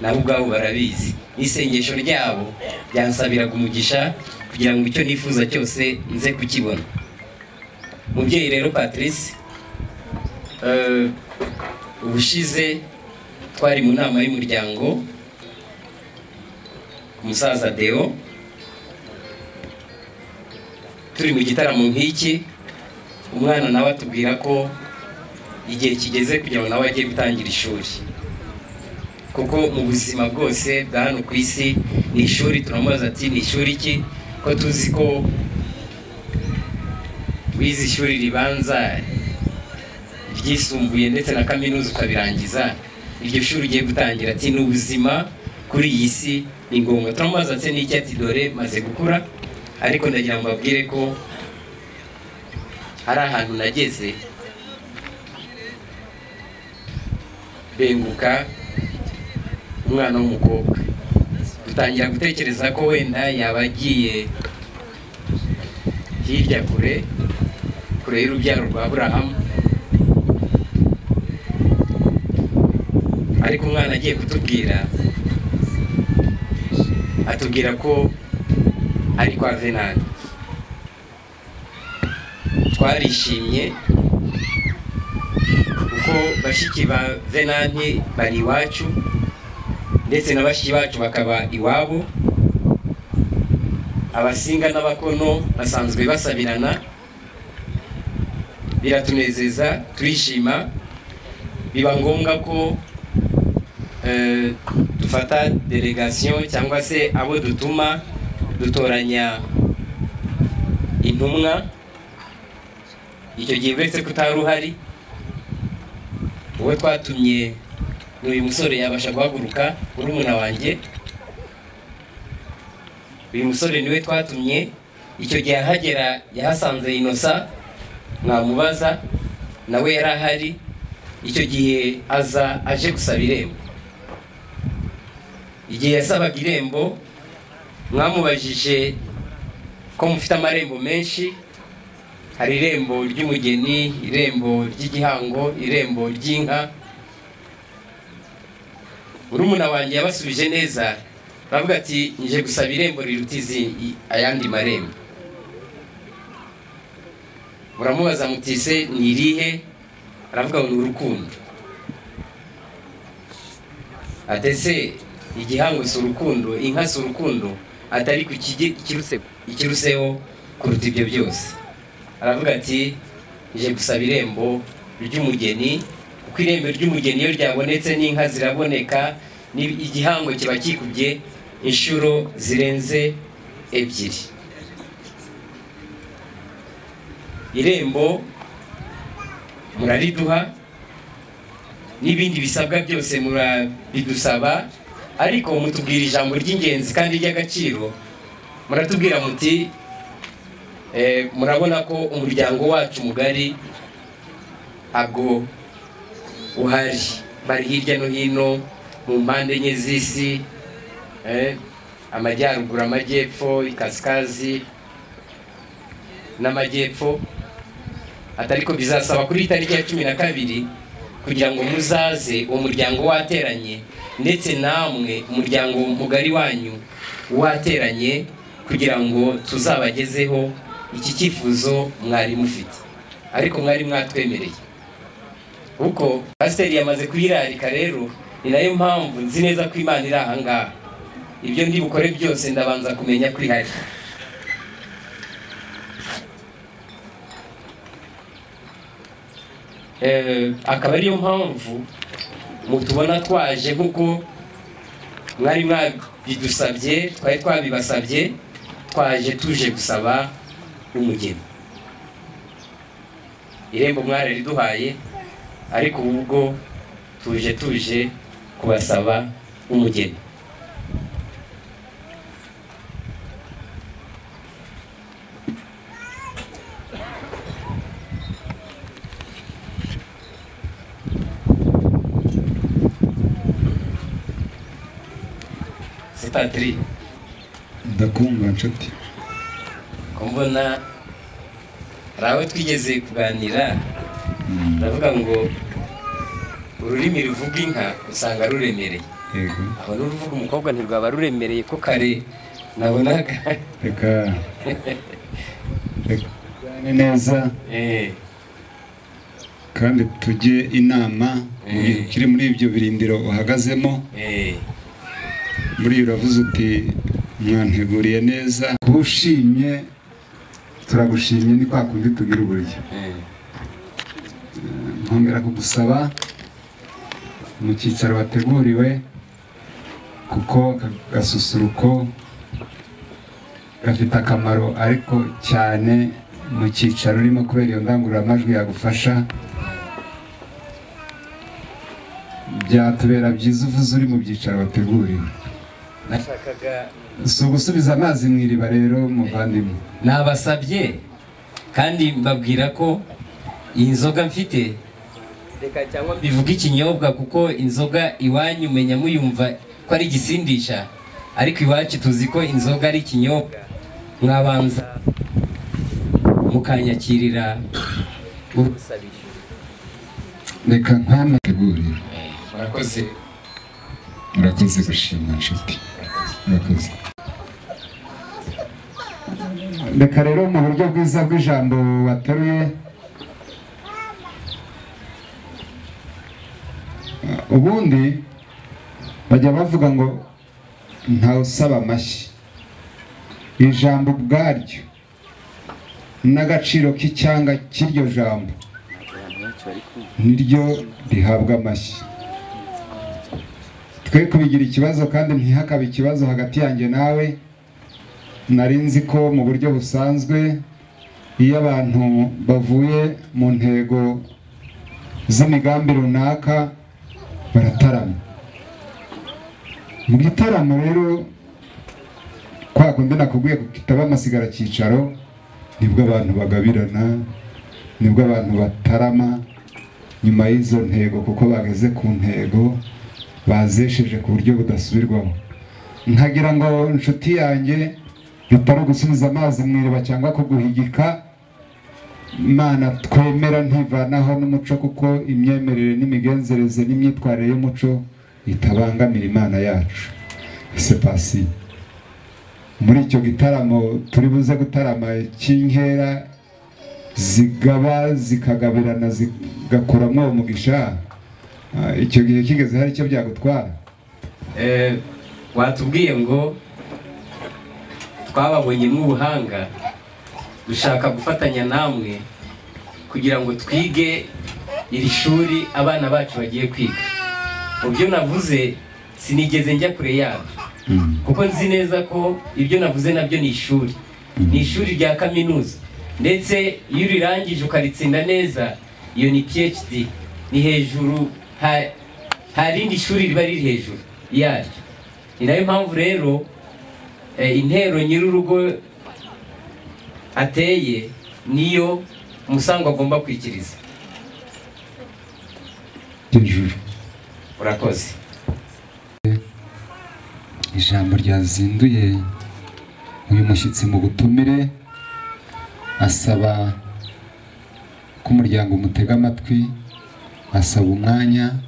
nabo ubwabo barabizi, n'isengesho ryabo byansabiraga umugisha kugira ngo icyo nifuza cyose nze kukibona. Mubyeyi rero Patrice, ubushize twari mu nama y'umuryango, umusaza Deo, turi mu gitaramo nk'iki, umwana nawe atubwira ko igihe kigeze kugira ngo nawe ajye gutangira ishuri, kuko mu buzima bwose bwa hano ku isi ni ishuri. Turamubaza ati ni ishuri ki, ko tuzi ko wize ishuri ribanza, ryisumbuye ndetse na kaminuza ukabirangiza, iryo shuri ugiye gutangira. Ati ni ubuzima kuri iyi si, ni ngombwa. Turamubaza ati n'iki, ati dore maze gukura, ariko ndagira ngo mbabwire ko hari ahantu nageze benguka umwana w'umukobwa, dutangira gutekereza ko wenda yaba agiye hirya kure y'urubyaro rwa Aburahamu, ariko umwana agiye kutubwira, atubwira ko ari kwa Venani. Twarishimye kuko bashiki ba Venani bari iwacu, ndetse na bashiki bacu bakaba iwabo. Abasinga n'abakono basanzwe basabirana, biratunezeza, turishima. Biba ngombwa ko dufata delegation cyangwa se abo dutuma, dutoranya intumwa. Icyo gihe uretse kutari uhari, uwo twatumye n'uyu musore yabasha guhaguruka, urumuna wanjye. Uyu musore niwe twatumye. Icyo gihe ahagera yahasanze Innocent, mwamubaza, nawe yari ahari. Icyo gihe aje gusaba irembo. Igihe yasabaga irembo, mwamubajije ko mufite amarembo menshi. Hari irembo ry'umugeni, irembo ry'igihango, irembo ry'inka. Urumuna wanjye yabasubije neza, bavuga ati nje gusaba irembo riruta ayandi marembo. Muramubaza mutise ni irihe? Aravuga ngo ni urukundo. Atese igihango si urukundo, inka si urukundo, atari ku ikiruseho kuruta ibyo byose. Aravuga ati nje gusaba irembo ry'umugeni, kuko irembo ry'umugeni iyo ryabonetse n'inka ziraboneka, igihango kiba kikubye inshuro zirenze ebyiri. Irembo murariduha n'ibindi bisabwa byose murabidusaba, ariko mutubwira ijambo ry'ingenzi kandi ry'agaciro. Muratubwira muti murabona ko umuryango wacu mugari ntabwo uhari, bari hirya no hino mu mpande enye z'isi, amajyaruguru, amajyepfo, ikasikazi n'amajyepfo. Atariko bizasaba kuri itariki ya 12 kugira ngo muzaze uwo muryango wateranye, ndetse namwe umuryango mugari wanyu wateranye, kugira ngo tuzabagezeho iki cyifuzo mwari mufite, ariko mwari mwatwemereye. Kuko pasiteri yamaze kuyirarika, rero ni nayo mpamvu nzi neza ko Imana iri aha ngaha. Ibyo ndi bukore byose ndabanza kumenya ko ihari. Akaba ariyo mpamvu mutubona twaje, nkuko mwari mwabidusabye, twari twabibasabye, twaje tuje gusaba umugeni. Irembo mwari riduhaye, ariko ubwo tuje kubasaba umugeni. Patri, ndakumva nshuti. Kumbona rawe twigeze kuganira, ndavuga ngo ururimi ruvuga inka usanga ruremereye. Yego. Aho n'uruvuga umukobwa ntirwaba ruremereye ko kare nabonaga. Reka neza. Kandi tujye inama kiri muri ibyo birindiro uhagazemo. Muri uravuze uti mwanteguriye neza, kubushimye turagushimye, ni kwa kundi tugira uburyo. Nkongera kugusaba mu cyicaro wateguriwe, kuko gasusuruko gafite akamaro, ariko cyane mu cyicaro urimo, kubera iyo ndangururamajwi yagufasha. Byatubera byiza uvuze uri mu byicaro wateguriwe. Si ugusubiza amazi mu iriba rero muvandimwe. Nabasabye kandi mbabwira ko iyi nzoga mfite, reka cyangwa bivuga ikinyobwa, kuko inzoga iwanyu menya muyumva ko ari igisindisha, ariko iwacu tuzi ko inzoga ari ikinyobwa. Mwabanza mukanyakirira urusabisho. Reka nkanategurire. Murakoze. Murakoze gushima nshuti. Murakoze. Reka rero mu buryo bwiza bw'ijambo wateruye, ubundi bajya bavuga ngo ntawe usaba amashyi. Ijambo ubwaryo n'agaciro k'icyanga cy'iryo jambo niryo rihabwa amashyi. Twe kubigira ikibazo kandi ntihakabe ikibazo hagati yanjye nawe. Nari nzi ko mu buryo busanzwe iyo abantu bavuye mu ntego z'imigambi runaka baratarama. Mu gitaramo rero kwa kundi nakubwiye ko kitaba amasigara cyicaro, nibwo abantu bagabirana, nibwo abantu batarama nyuma y'izo ntego, kuko bageze ku ntego bazesheje ku buryo budasubirwaho. Nkagira ngo inshuti yanjye bitari gusubiza amazi mu iriba cyangwa kuguhigika. Imana twemera ntivanaho n'umuco, kuko imyemerere n'imigenzereze n'imyitwarire y'umuco itabangamira Imana yacu. C'est passé. Muri icyo gitaramo turi buze gutarama cy'inkera zigaba zikagabirana zigakuramo umugisha, icyo gihe kigeze hari icyo byagutwara? watubwiye ngo twababonyemo ubuhanga dushaka gufatanya namwe kugira ngo twige iri shuri abana bacu bagiye kwiga. Mu byo navuze sinigeze njya kure yabyo kuko nzi neza ko ibyo navuze nabyo ni ishuri, ni ishuri rya kaminuza, ndetse iyo urirangije ukaritsinda neza iyo ni PhD, ni hejuru, nta rindi shuri riba riri hejuru yaryo. Ni nayo mpamvu rero intero nyir'urugo ateye niyo umusango agomba kwikiriza. Urakoze. Ijambo ryazinduye uyu mushyitsi mu butumire, asaba ko umuryango umutega amatwi, asaba umwanya,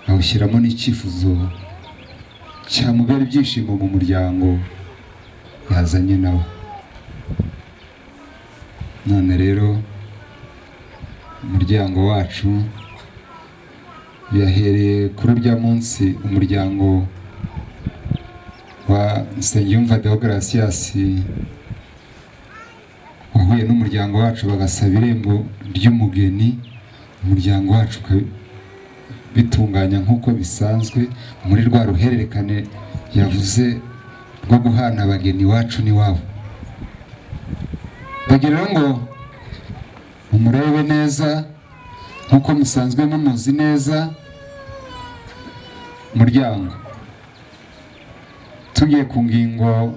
awushyiramo n'icyifuzo cyamubera ibyishimo mu muryango yazanye nawe. None rero umuryango wacu yahereye kuri urya munsi umuryango wa Nsengiyumva Deogratias wahuye n'umuryango wacu bagasaba irembo ry'umugeni, umuryango wacu bitunganya nk'uko bisanzwe muri rwa ruhererekane yavuze rwo guhana abageni wacu n'iwabo. Bagira ngo umurebe neza nk'uko musanzwe mumuzi neza. Umuryango tugiye ku ngingo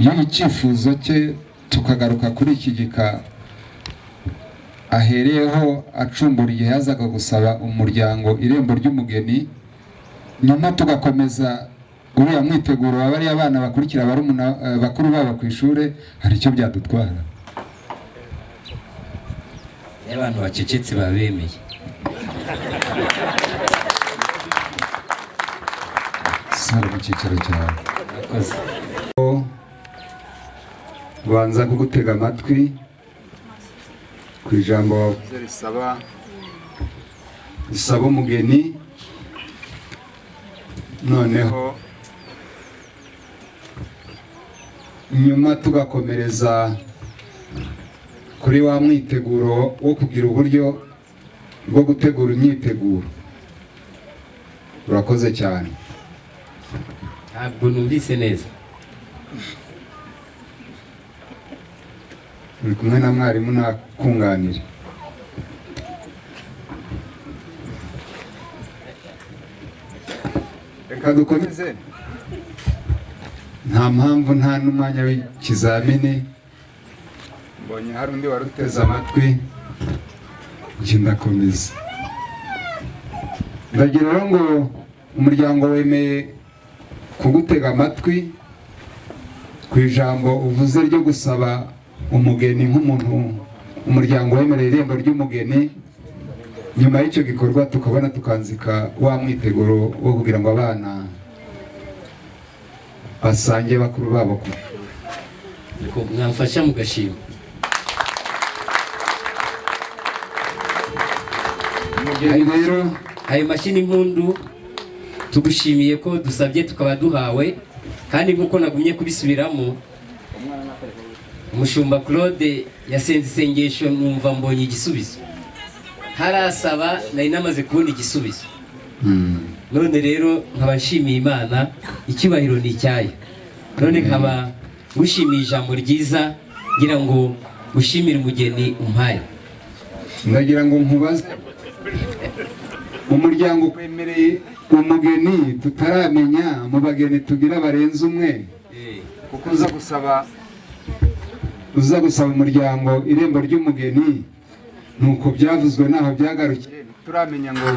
y'icyifuzo cye, tukagaruka kuri iki gika ahereyeho acumbura igihe yazaga gusaba umuryango irembo ry'umugeni, nyuma tugakomeza uriya mwiteguro wabariya abana bakurikira bakuru babo ku ishuri. Hari icyo byadutwara? Abantu bacecetse babemeye. Sara mu cyicaro cyawe banza kugutega amatwi ku ijambo risaba umugeni, noneho nyuma tugakomereza kuri wa mwiteguro wo kugira uburyo bwo gutegura imyiteguro. Urakoze cyane. Ntabwo numvise neza. Uri kumwe na mwarimu nakunganira. Reka dukomeze. Nta mpamvu, nta n'umwanya w'ikizamini. Mbonye hari undi waruteze amatwi, njye ndakomeza. Ndagira ngo umuryango wemeye kugutega amatwi ku ijambo uvuze ryo gusaba umugeni nk'umuntu umuryango wemereye irembo ry'umugeni. Nyuma y'icyo gikorwa tukabona tukanzika wa mwiteguro wo kugira ngo abana basange bakuru babo ko mwamfasha mugashima. Rero ayo mashini impundu tugushimiye ko dusabye tukaba duhawe, kandi nk'uko nagumye kubisubiramo, umushumba Claude yasenze isengesho numva mbonye igisubizo, harasaba nari namaze kubona igisubizo. None rero nkaba nshimiye Imana, icyubahiro ni icyayo. None nkaba ngushimiye ijambo ryiza, ngira ngo gushimira umugeni umpaye. Ndagira ngo nkubaze, umuryango kwemereye umugeni tutaramenya mu bageni tugira barenze umwe, kuko uza gusaba umuryango irembo ry'umugeni, nuko byavuzwe naho byagarukiye. Turamenya ngo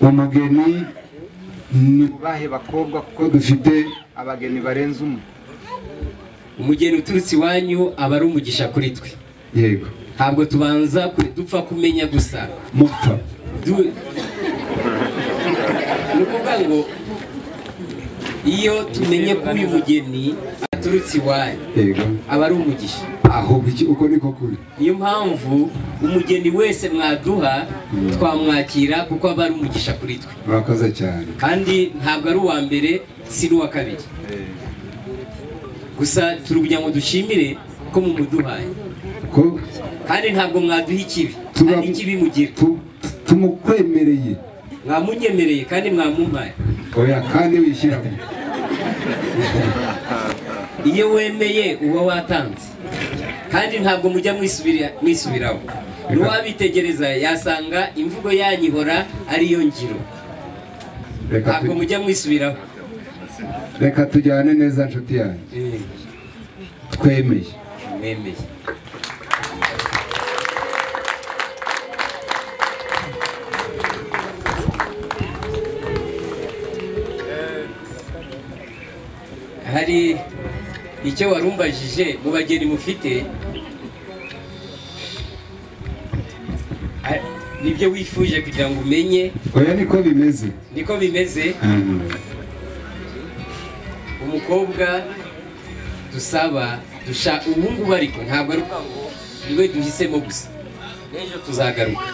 umugeni ni bahe bakobwa, kuko dufite abageni barenze umwe. Umugeni uturutse iwanyu aba ari umugisha kuri twe. Yego. Ntabwo tubanza dupfa kumenya gusa mupfa. Nukuvuga ngo iyo tumenye ko uyu mugeni aturutse iwanyu aba ari umugisha. aho uko niko kuri. Niyo mpamvu umugeni wese mwaduha twamwakira kuko aba ari umugisha kuri twe. Murakoze cyane. Kandi ntabwo ari uwa mbere si n'uwa kabiri. Gusa turi kugira ngo dushimire ko mumuduhaye. Kandi ntabwo mwaduha ikibi. Kandi ikibi mugira. Tumukwemereye. Mwamunyemereye kandi mwamumpaye. Oya kandi wishyiramo. Iyo wemeye uba watanze. Kandi ntabwo mujya mwisubiraho. N'uwabitegereza yasanga imvugo yanyihora ariyo ngiro. Ntabwo mujya mwisubiraho. Reka tujyane neza nshuti yanjye. Twemeye. Mwemeye. Hari icyo warumbajije mu bageni mufite, nibyo wifuje kugira ngo umenye. Oya niko bimeze. Niko bimeze. Umukobwa dusaba ubu ngubu ariko ntabwo ari ngo niwe duhisemo gusa, n'ejo tuzagaruka.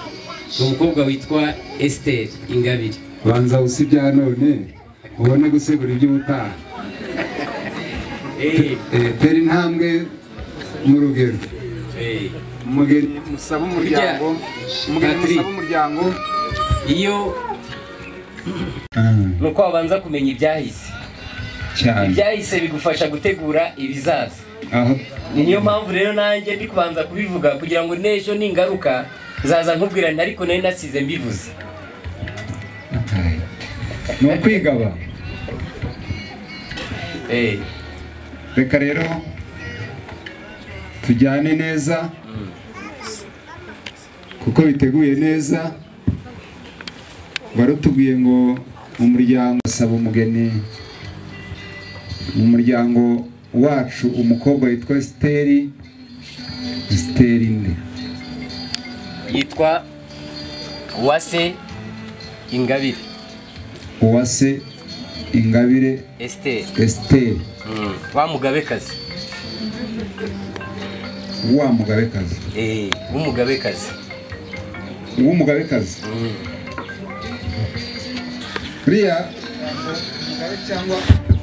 Ni umukobwa witwa Esther Ingabire. Banza usibya none ubone gusegura iby'ubutaha. Tera intambwe mu rugero. Umugeni musaba umuryango. Umugeni musaba umuryango. Iyo nuko wabanza kumenya ibyahise. Ibyahise bigufasha gutegura ibizaza. Niyo mpamvu rero nanjye ndi kubanza kubivuga kugira ngo n'ejo ningaruka zaza nkubwira nti ariko nari nasize mbivuze. No kwigaba. Reka rero tujyane neza kuko biteguye neza. Barutubwiye ngo umuryango asaba umugeni mu muryango wacu umukobwa witwa Esther. Esther nde? Yitwa Uwase Ingabire. Uwase Ingabire Esther. Esther. Wa mugabekazi. Wa mugabekazi. Umugabekazi. Umugabekazi. Buriya cyangwa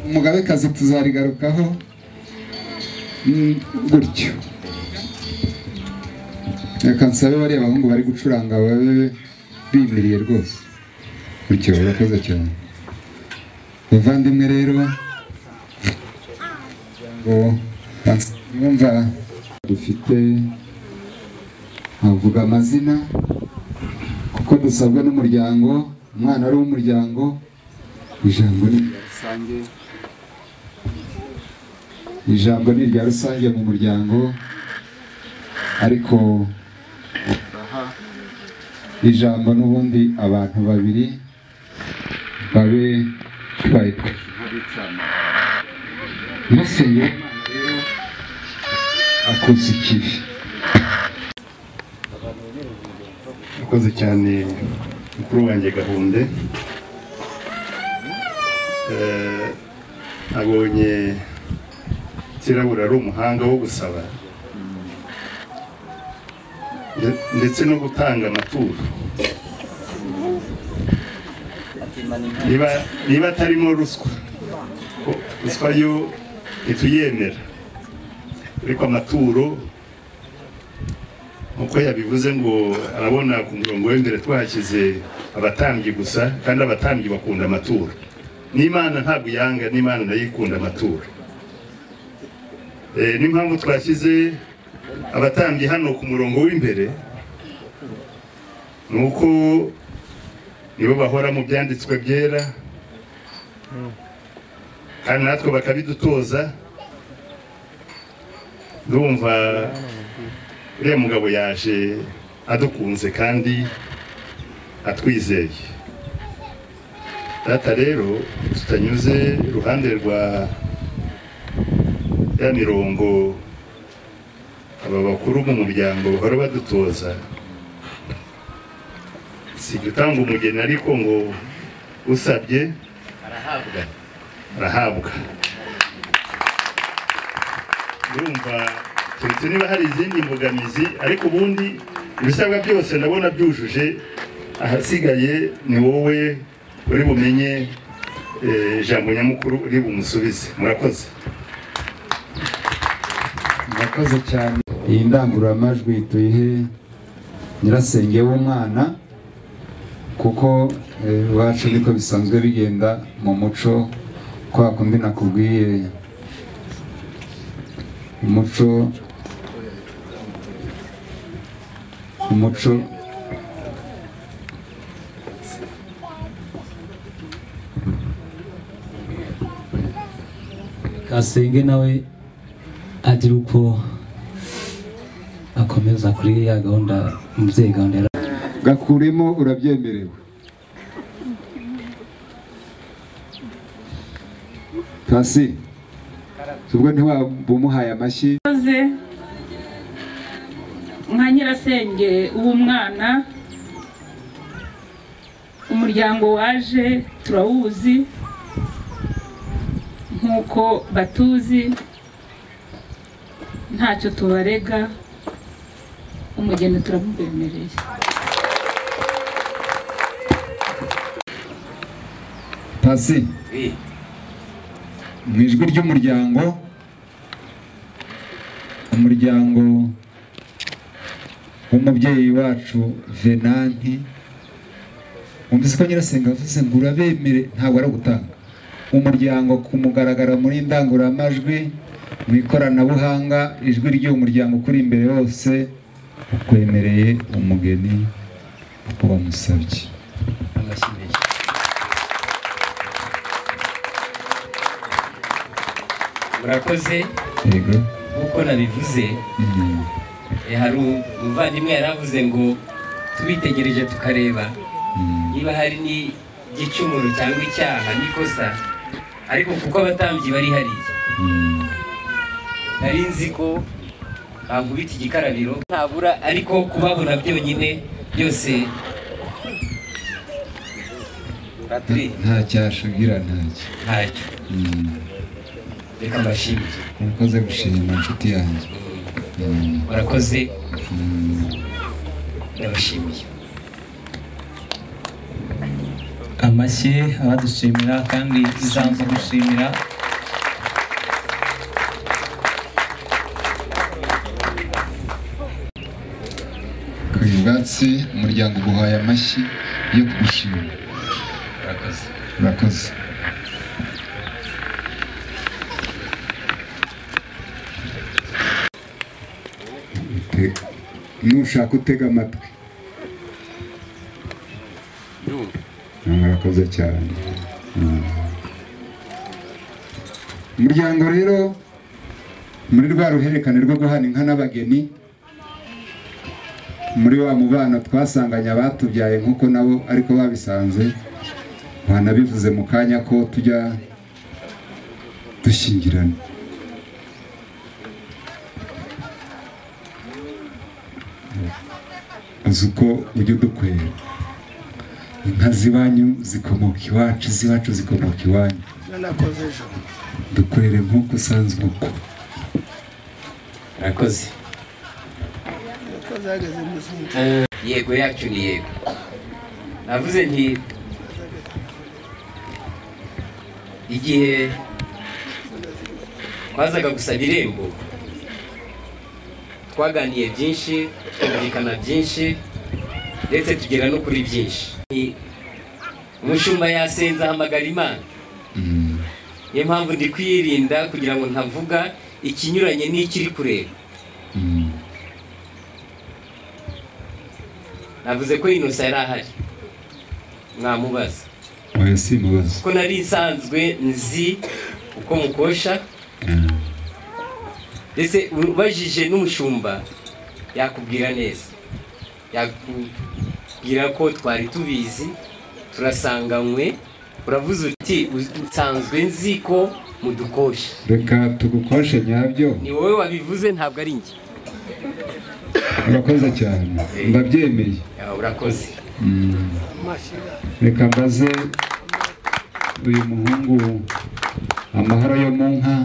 umugabekazi tuzarigarukaho gutyo. Reka nsabe bariya bahungu bari gucuranga babe bimiriye rwose. Gutyo urakoze cyane. Bavandimwe rero ngo yumva dufite avuga amazina kuko dusabwa n'umuryango. Umwana ari w'umuryango. Ijambo ni rusange. Ijambo ni rya rusange mu muryango, ariko ijambo n'ubundi abantu babiri babe bayitwa Musenyeri rero akoze ikibi. Akoze cyane mukuru wanjye Gahunde. Abonye Kirabura ari umuhanga wo gusaba ndetse no gutanga amaturo. Niba atarimo ruswa, ruswa yo ntituyemera, ariko amaturo uko yabivuze ngo arabona ku murongo w'imbere twahashyize abatambyi gusa, kandi abatambyi bakunda amaturo. N'Imana ntabwo yanga, n'Imana nayo ikunda amaturo. N'impamvu twashyize abatambyi hano ku murongo w'imbere nuko nibo bahora mu byanditswe byera, kandi natwe bakabidutoza. Ndumva uriya mugabo yaje adukunze kandi atwizeye. Data rero tutanyuze iruhande rwa ya mirongo aba bakuru mu muryango bahora badutoza, si gutanga umugeni ariko ngo usabye arahabwa. Ndumva keretse niba hari izindi mbogamizi ariko ubundi ibisabwa byose ndabona byujuje ahasigaye ni wowe uri bumenye ijambo nyamukuru uri bumusubize murakoze murakoze cyane iyi ndangururamajwi tuyihe nyirasenge w'umwana kuko iwacu niko bisanzwe bigenda mu muco kwa kundi nakubwiye umuco Kasenge nawe agira uko akomeza kuri ya gahunda umubyeyi gahunda gakuremo urabyemerewe Kasi ubwo ntiwabumuhaye amashyi nka nyirasenge w'umwana umuryango waje turawuzi nk'uko batuzi ntacyo tubarega umugeni turamubemereye Pasi mu ijwi ry'umuryango w'umubyeyi wacu Venanti umvise ko nyirasenge avuze ngo urabemere ntabwo ari gutanga umuryango kumugaragara muri indangururamajwi mu ikoranabuhanga ijwi ry'umuryango kuri imbere yose ukwemereye umugeni uko bamusabye murakoze nk'uko nabivuze hari umuvandimwe yaravuze ngo tubitegereje tukareba niba hari n'igicumuro cyangwa icyaha n'ikosa ariko kuko abatambyi bari hariya nari nzi ko bankubita igikarabiro ntabura ariko kubabona byonyine byose nta cyashugira ntacyo reka mbashimire murakoze gushima inshuti yanjye murakoze ndabashimiye amashyi abadushimira kandi izanze gushimira uyu bwatsi umuryango uguhaye amashyi yo kugushimira murakoze nushaka utega amatwi murakoze cyane umuryango rero muri rwa ruhererekane rwo guhana inka n'abageni muri wa mubano twasanganye abatubyaye nk'uko nabo ariko babisanze wanabivuze mu kanya ko tujya dushyingirana uzi uko ujya udukwera inka z'iwanyu zikomoka iwacu iz'iwacu zikomoka iwanyu dukwere nk'uko usanzwe uko murakoze yego yacu ni yego navuze nti igihe twazaga gusaba irembo twaganiye byinshi twumvikana byinshi ndetse tugera no kuri byinshi umushumba yasenze ahamagara Imana niyo mpamvu ndi kwirinda kugira ngo ntavuga ikinyuranye n'ikiri kureba navuze ko Innocent yari ahari mwamubaza oya simubaza ko nari isanzwe nzi uko mukosha ndetse ubajije n'umushumba yakubwira neza yakubwira ko twari tubizi turasanganywe uravuze uti nsanzwe nzi ko mudukosha reka tugukoshe nyabyo ni wowe wabivuze ntabwo ari njye urakoze cyane ndabyemeye urakoze reka mbaze uyu muhungu amahoro yo mu nka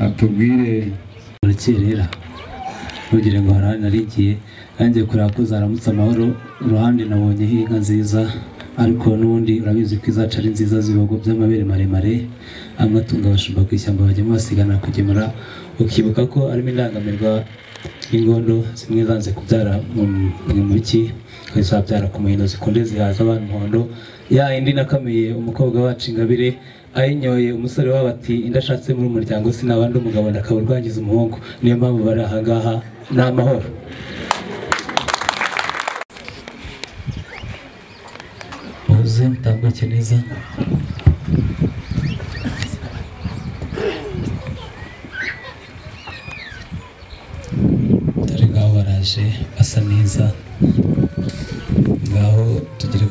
atubwire urukerera ntugire ngo harahari narigiye nanjye kureba ko zaramutse amahoro uruhande nabonyeho inka nziza ariko n'ubundi urabizi ko izaca ari nziza z'ibihogo by'amabere maremare amwe atunga abashumba ku ishyamba bajyamo basigana kugemura ukibuka ko arimo indangamirwa y'ingondo zimwe zanze kubyara mu muki zizabyara ku muhindo zikunde zihaza abantu umuhondo ya indi nakamiye umukobwa wacu Ingabire ayinyoye umusore wabo ati indashatse muri umuryango sinabandi umugabo ndakaba urwangiza umuhungu niyo mpamvu bari ahangaha ni amahoro uze mutambuke neza dore ngaho baraje basa neza ngaho tugere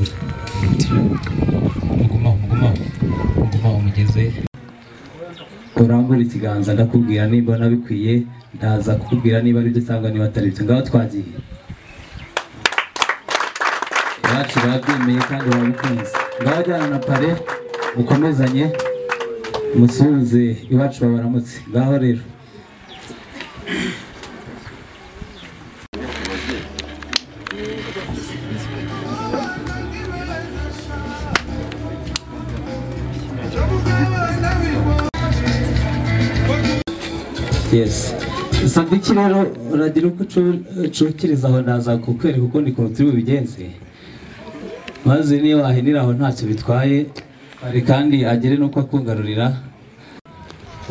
mugumaho umugeze urambura ikiganza ndakubwira nimba nabikwiye ndaza kukubwira niba ari byo cyangwa niba atari byo ngaho twagiye iwacu babyemeye kandi barabikunze ngaho ajyana na pare mukomezanye musubize iwacu babaramutse ngaho rero yes Sadiki rero uragira uko ucukiriza aho naza kukwereka ukundi kuntu turi bubigenze maze niyo wahinira aho ntacyo bitwaye ari kandi agere nuko akungarurira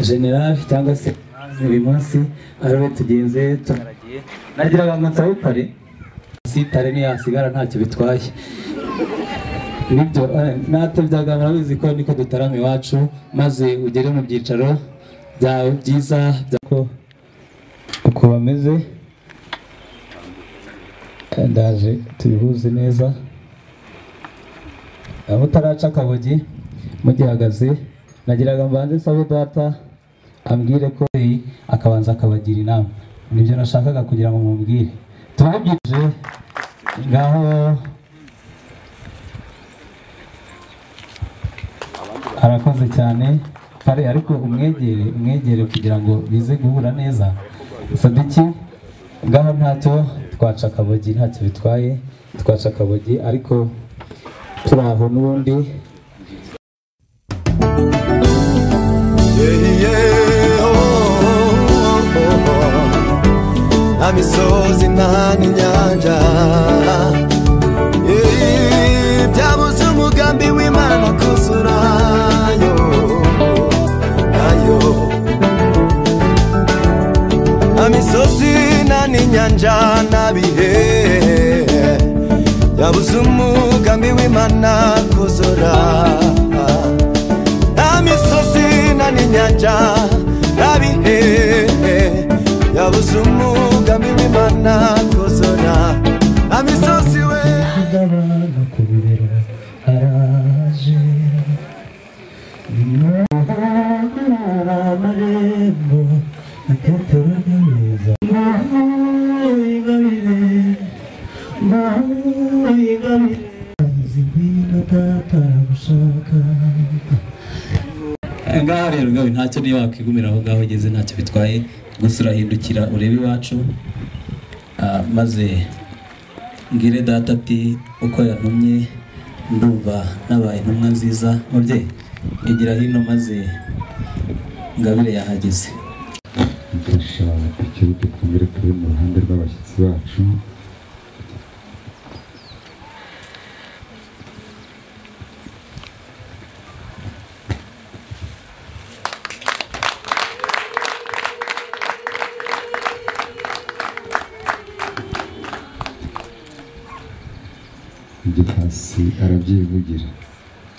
general cyangwa se uyu munsi ariwe tugenze tunaragiye nagira ngo nsabe pare sitare niyo yasigara ntacyo bitwaye nibyo natebyaga murabizi ko niko dutarama iwacu maze ugere mu byicaro byawe byiza byako uko bameze ndaje tubihuze neza aho utaraca akabogi mugihagaze nagiraga mbanze sabe data ambwire ko akabanza akabagira inama nibyo nashakaga kugira ngo mumbwire tubabyije ngaho arakoze cyane pare ariko umwegere kugira ngo bize guhura neza Sadiki ngaho ntacyo twaca akabogi ntacyo bitwaye twaca akabogi ariko turaho n'ubundi imisozi nta n'inyanja byabuze umugambi w'Imana kuzurayo ayo imisozi nta n'inyanja nabihe byabuze umugambi w'Imana kuzura imisozi nta n'inyanja nabihe yabuze umugambi w'Imana kuzura imisozi we abana ku bibero haraje amarembo ateteranya neza ingabire zingwino tataragushaka ngaho rero ngaho ntacyo niyo wakwigumira aho ngaho ugeze ntacyo bitwaye gusa urahindukira urebe iwacu maze ngire data ati uko yantumye ndumva nabaye intumwa nziza mubyeyi igira hino maze Ngabire yahageze ndashaka ikibuga twongere turi mu ruhande rw'abashyitsi bacu Gipasi arabyivugira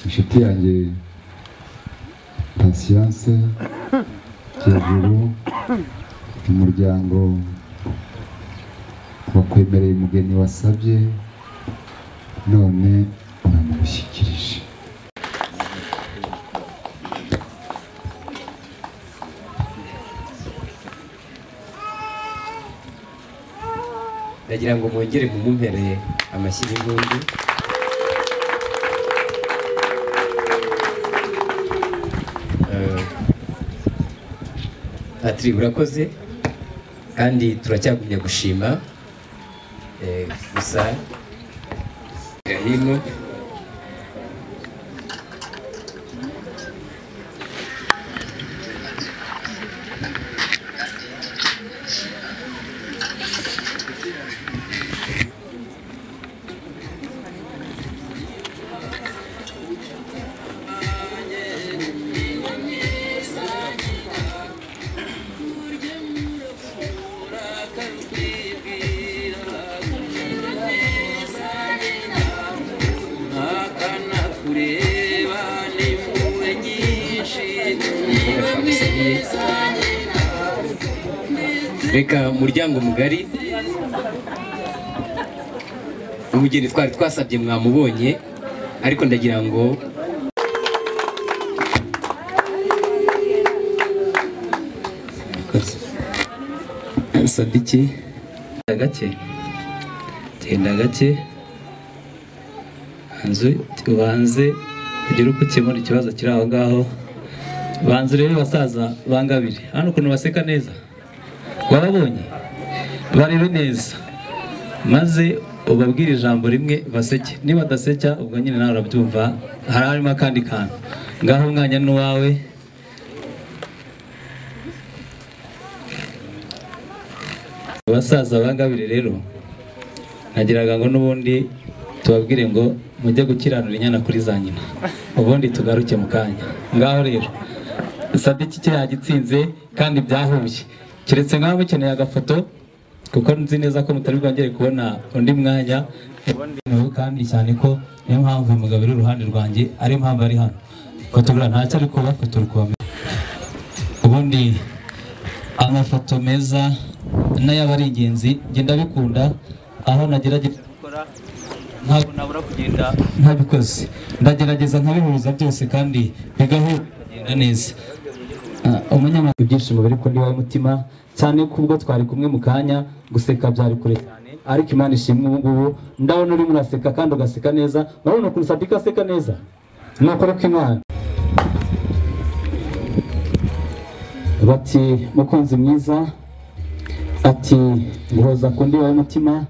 inshuti yanjye Patience Kejuru umuryango wakwemereye umugeni wasabye none uramushyikirije ndagira ngo mwongere mumumpereye amashyi y'impundu Patri urakoze kandi turacyagumya gushima gusa hino reka muryango mugari umugeni twari twasabye mwamubonye ariko ndagira ngo Sadiki genda gake hanze ubanze ugire uko ukemura ikibazo kiri aho ngaho banze rero basaza bangabire hano ukuntu baseka neza wababonye barebe neza maze ubabwire ijambo rimwe baseke niba badaseka ubwo nyine nawe urabyumva harimo akandi kantu ngaho umwanya n'uwawe abasaza bangabire rero nagiraga ngo n'ubundi tubabwire ngo mujye gukiranura inyana kuri za nyina ubundi tugaruke mu kanya ngaho rero Sadiki cye yagitsinze kandi byahuye keretse nk'aho mukeneye agafoto kuko nzi neza ko mutari bwongere kubona undi mwanya kandi cyane ko niyo mpamvu uyu mugabo uri iruhande rwanjye ari mpamvu ari hano fotogra ntacyo ari kuba foto ubundi amafoto meza n'ayaba ari ingenzi ngenda bikunda aho nagerageje gukora ntabwo nabura kugenda ntabikoze ndagerageza nkabihuza byose kandi bigahura neza umunyamakuru ibyishimo biri kundi wawe mutima cyane kubwo twari kumwe mu kanya guseka byari kure cyane ariko Imana ishimwe ubu ngubu ndabona uri muraseka kandi ugaseka neza urabona ukuntu Sadiki aseka neza nuko ko Imana bati mukunzi mwiza ati nguhoza kundi wawe mutima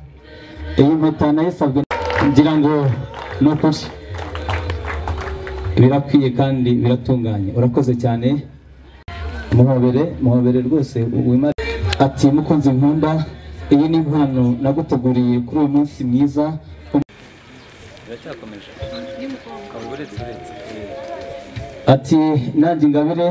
iyi mpeta nayisabwe ngira ngo nukuri birakwiye kandi biratunganye urakoze cyane muhobere rwose wimara ati mukunzi nkunda iyi ni impano naguteguriye kuri uyu munsi mwiza ati nanjye Ingabire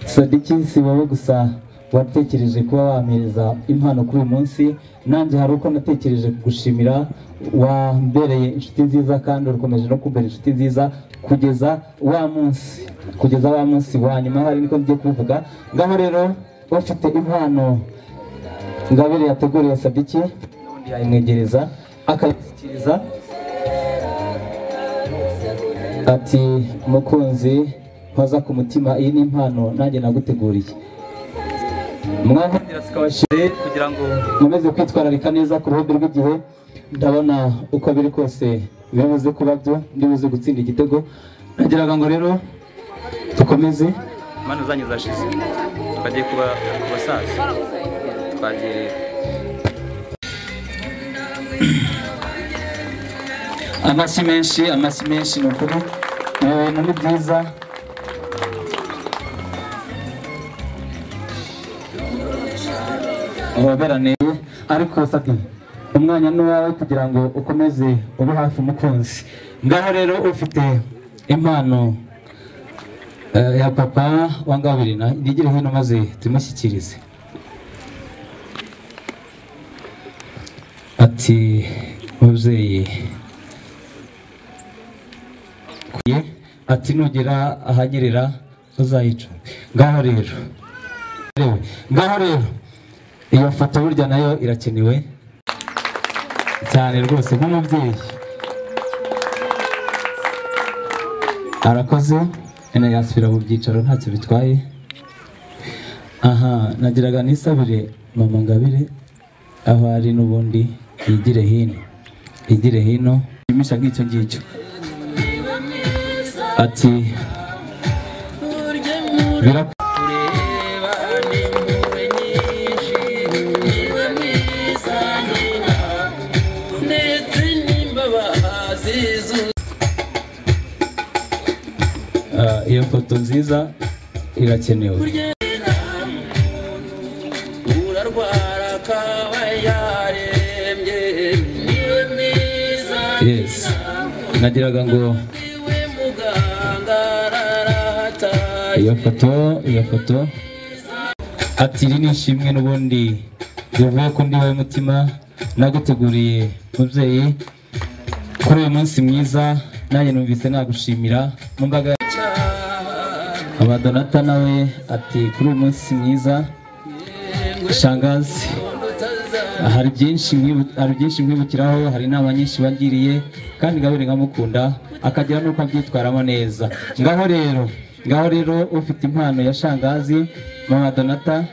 Sadiki si wowe gusa watekereje kuba wampereza impano kuri uyu munsi nanjye hari uko natekereje kugushimira wambereye inshuti nziza kandi urukomeje no kumbera inshuti nziza kugeza wa munsi wa nyuma hari niko ngiye kuvuga ngaho rero bafite impano Ingabire yateguriye Sadiki n'undi yayimwegereza akayishyikiriza ati mukunzi nkoza ku mutima iyi ni impano nanjye naguteguriye mwahundira tukabashire kugira ngo nkomeze kwitwararika neza ku ruhande rw'igihe ndabona uko biri kose bibuze kuba byo ndibuze gutsinda igitego nagiraga ngo rero dukomeze impano zanyu zashize twagiye kuba basaza twagiye amashyi menshi ni ukuri ibintu ni byiza uhoberane ariko Sadiki umwanya n'uwawe kugira ngo ukomeze ube hafi umukunzi ngaho rero ufite impano ya papa wa Ngabire nigire hino maze tumushyikirize ati mubyeyi ati nugera ahanyerera uzayica ngaho rero iyo foto burya nayo irakenewe cyane rwose nk'umubyeyi arakoze yasubira mu byicaro ntacyo bitwaye aha nagiraga nisabire mama Ngabire aho ari n'ubundi yigire hino yimisha nk'icyo ngicyo ati iyo foto nziza irakenewe. Yes, nagiraga ngo iyo foto ati iri ni ishimwe n'ubundi bivuye ku ndi w'umutima naguteguriye mubyeyi kuri uyu munsi mwiza, nanjye numvise nagushimira mu mbaga Amadonata nawe ati kuri uyu munsi mwiza shangazi, hari byinshi mwibukiraho, hari inama nyinshi wangiriye kandi ngabire nkamukunda akagira nuko abyitwaramo neza. Ngaho rero ufite impano ya shangazi Mama Donata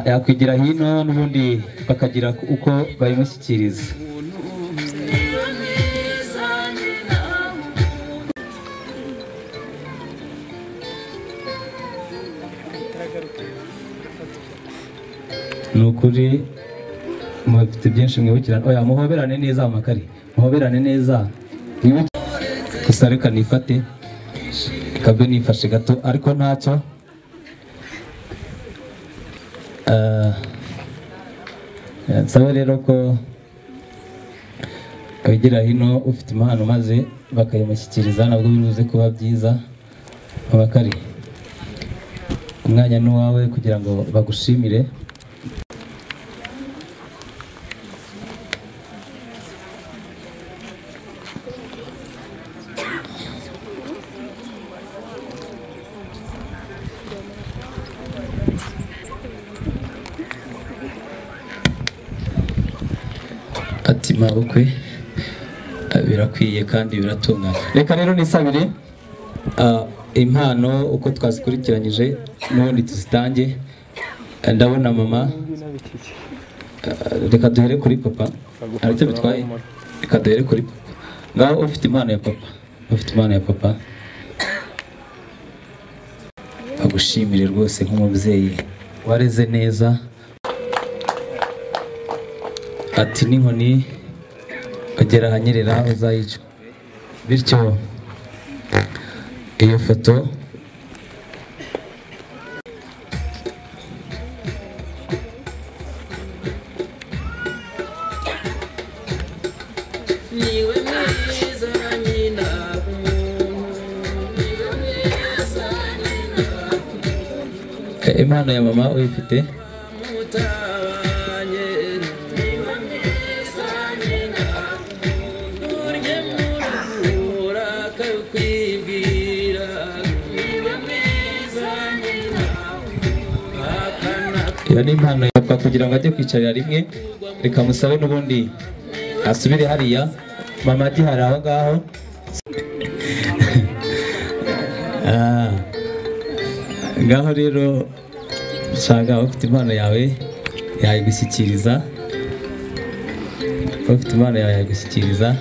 yakwigira hino n'ubundi bakagira uko bayimushyikiriza. Nukuri mufite byinshi mwibukirana. Oya muhoberane neza amakari, muhoberane neza gusa reka nifate kabe nifashe gato ariko ntacyo. Nsaba rero ko wigira hino ufite impano maze bakayimushyikiriza, nabwo biruze kuba byiza. Amakari umwanya n'uwawe kugira ngo bagushimire. Ati mabukwe birakwiye kandi biratungana. Reka rero nisabire impano uko twazikurikiranyije n'ubundi tuzitange. Ndabona mama, reka duhere kuri papa, aricyo bitwaye. Reka duhere kuri papa. Ngaho ufite impano ya papa, agushimire rwose nk'umubyeyi wareze neza. Ati n'inkoni agera ahanyerera uzayica. Bityo iyo foto impano ya mama uyifite. Iyo ni impano ya papa kugira ngo ajye kwicarira rimwe, reka musabe n'ubundi asubire hariya. Mama ati hari aho ngaho. Ngaho rero shanga ufite impano yawe yayigushyikiriza. Ufite impano yawe yayigushyikiriza.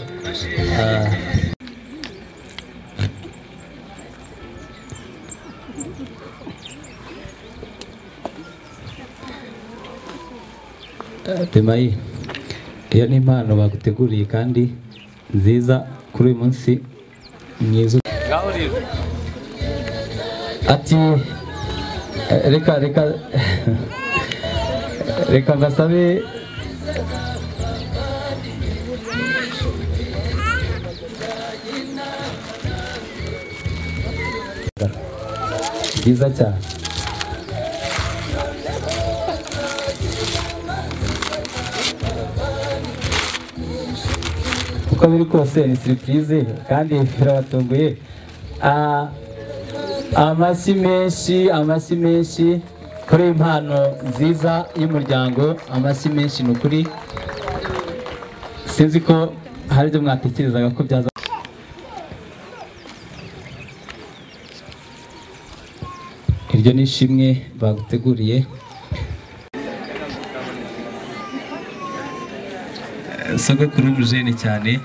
Temayi, iyo ni impano baguteguriye kandi nziza kuri uyu munsi mwiza. Ati reka ngasabe byiza cyane. Uko biri kose ni surprise kandi birabatunguye. Amashyi menshi kuri impano nziza y'umuryango. Amashyi menshi ni ukuri. Sinzi ko hari ibyo mwatekerezaga ko byaza. Iryo ni ishimwe baguteguriye. Sogokuru umujene cyane.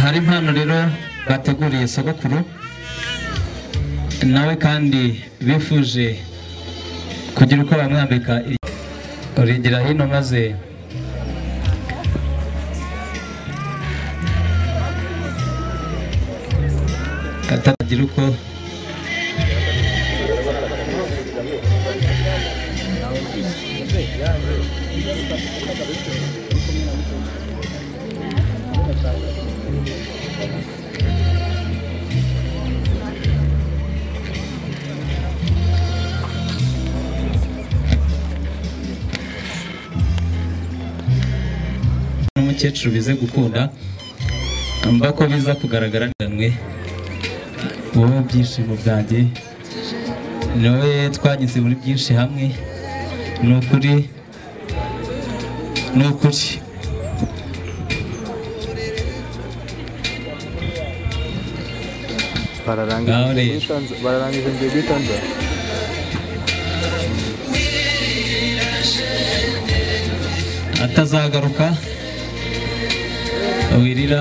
Hari impano rero bateguriye sogokuru nawe kandi bifuje kugira uko bamwambika urigira hino maze atagira uko umukecuru bize gukunda mba ko biza kugaragara ndanwe wowe byishimo byanjye nawe twanyuze muri byinshi hamwe ni ukuri bararangije ngiye guhitanza atazagaruka wirira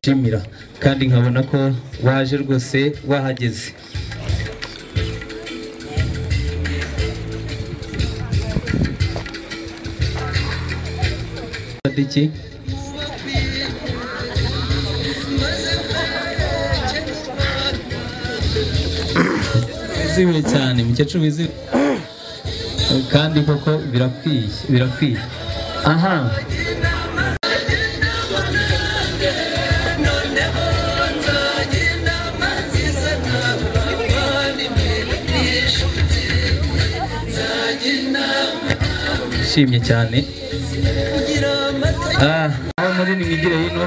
shimira kandi nkabona ko waje rwose wahageze iki wizihiwe cyane mukecuru wizihiwe kandi koko birakwiye aha shimye cyane aho muri nimigire hino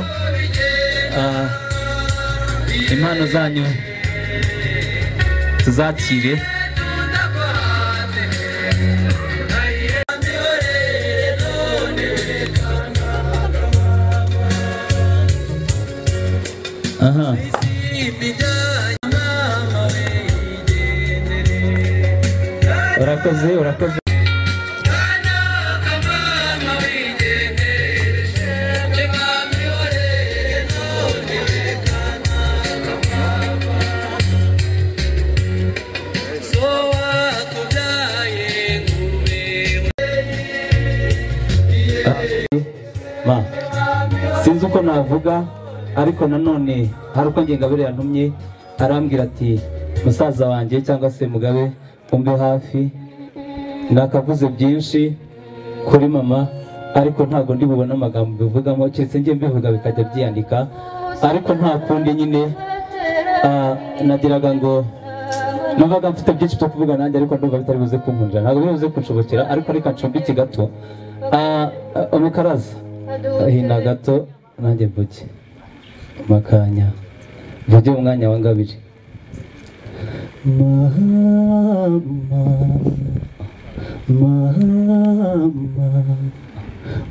impano zanyu tuzakire aha urakoze sinzi uko navuga ariko nanone hari uko Ngengabire yantumye arambwira ati musaza wanjye cyangwa se Mugabe umbe hafi nakavuze byinshi kuri mama ariko ntago ndi bubona amagambo bivugamo cyetse ngiye mbivuga bikajya byandika ariko nta kundi nyine nagiraga ngo numvaga mfite byinshi byo kuvuga nanjye ariko ndumva bitari buze kunkundira ntabwo bivuze kunshobokera ariko reka ncumbike gato umukaraza hina gato nanjye mvuge makanya mvuge umwanya wa Ngabire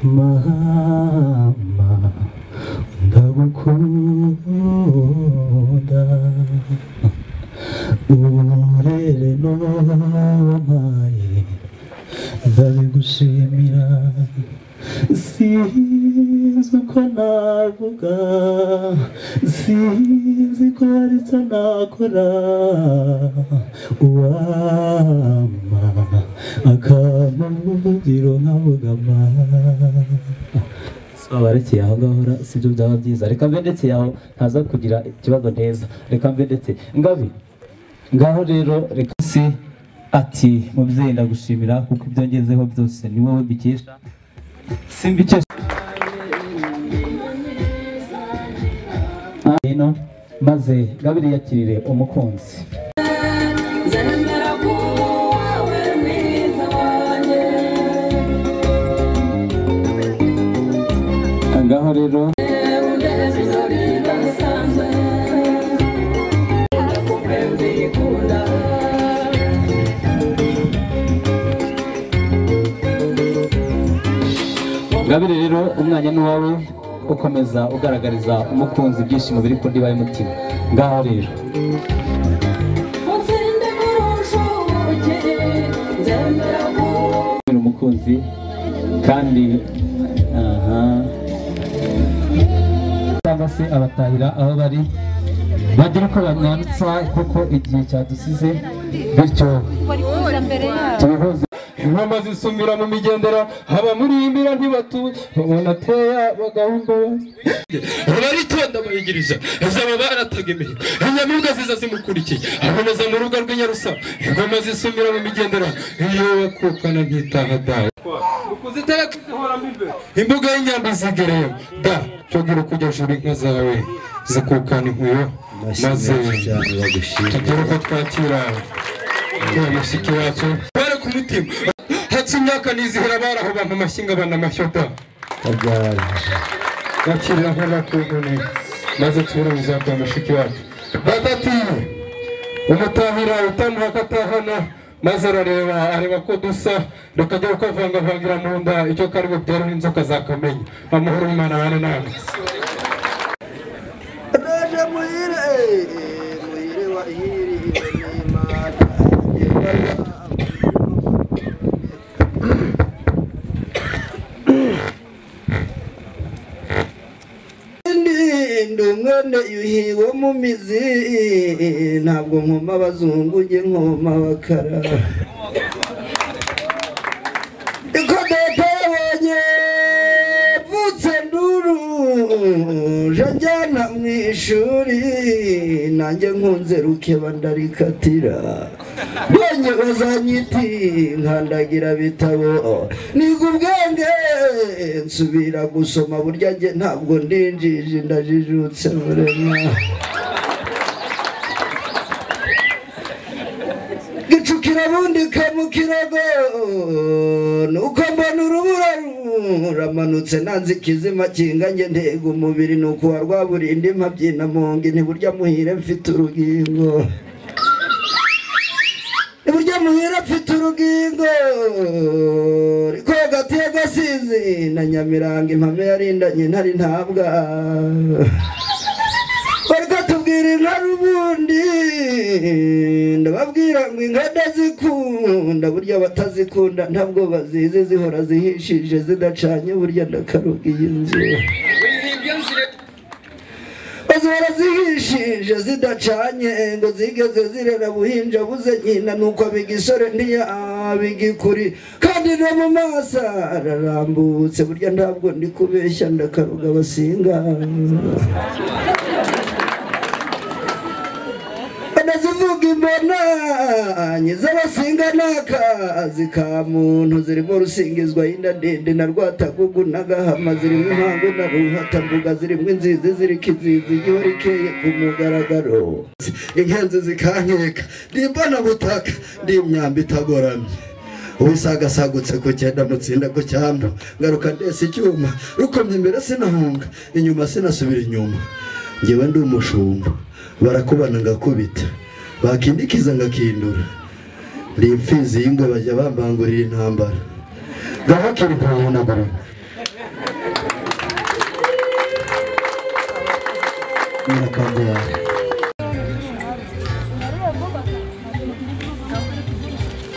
mama ndagukunda urere nomaye ndabigushimira sinzi uko navuga sinzi ko hari icyo nakora uwama akamuvugiro nkavugama barekeye aho ngaho sibyo byaba byiza reka mbe ndetse aho ntaza kugira ikibazo neza reka mbe ndetse Ngabi ngaho rero reka si ati mubyeyi ndagushimira kuko ibyo ngezeho byose ni wowe bikesha simbikesha hino maze Ngabire yakirire umukunzi ngaho rero Ingabire rero umwanya n'uwawe ukomeza ugaragariza umukunzi ibyishimo biri ku ndiba y'umutima ngaho rero umukunzi kandi cyangwa se abatahira aho bari bagira uko bamwanditsa kuko igihe cyadusize bityo tubihuze ingoma zisumira mu migendera haba muri imbira ntibatuye ubona teya bagahumba baritonda bayigiriza azaba baratagemeye inyamibwa ziza zimukurikiye aboneza mu rugo rw'inyarusa ingoma zisumira mu migendera iyo bakukana ntitaha dawe ukuzitaya kuzihoramo imbere imbuga y'inyambi zigereyemo da cyogira kujya juru inka zawe zikukana inkuyo maze tugere uko twakira mushiki wacu bare ku mutima hatse imyaka nizihera baraho bantu amashinga bana amashyota bakirira nk'abakugune maze tubure muzabwa mushiki wacu badatiye umutahira utamuha akatahana maze areba ko dusa rukajya ukavangavangira mu nda icyo kari bubyara n'inzoka zakamenya amahoro y'Imana bane nawe umwana yuhiwe mu mizi ntabwo nkoma abazungu njye nkoma abakara iko data yabonye vutse nduru njyana mu ishuri nanjye nkunze rukeba ndarikatira bonye bazanyiti nkandagira bitabo niga ubwenge nsubira gusoma burya njye ntabwo ndinjije ndajijutse murema gicukira bundi kamukirago nuko mbona urubura ramanutse nanze ikizima kinganye ntego umubiri nuko warwaburindi mpabyina monge ntiburya muhire mfite urugingo burya muhira mfite urugingo riko hagati y'agasizi na Nyamiranga impame yarindanye ntari ntabwa bariko tubwira inka rubundi ndababwira ngo inka ndazikunda burya batazikunda ntabwo bazizi zihora zihishije zidacanye burya ndakarugiye inzu bazihora zihishije zidacanye ngo zigeze zirera buhinja buze nyina nuko abigisore ntiyabigikuri kandi no mu maso ararambutse burya ntabwo ndi kubeshya ndakaruga basinga banazivuga imbonanyi z'abasinga n'akazi ka muntu zirimo rusingizwa y'inda ndende na rwatagugu n'agahama zirimo inkangu na ruhatambuga zirimo inzizi ziriko izizi igihora ikeye ku mugaragaro inkenzi zikankeka ndimbona butaka ndi imyamba itagoramye ubisagasagutse ku cyenda mutsinda ku cyambu ngaruka ndese icyuma rukomye imbere sinahunga inyuma sinasubira inyuma ngewe ndi umushumba barakubana ngakubita bakindikiza ngakindura ndi imfizi y'ingwe bajya bambangurira intambara gahakiri ntahanagura murakambura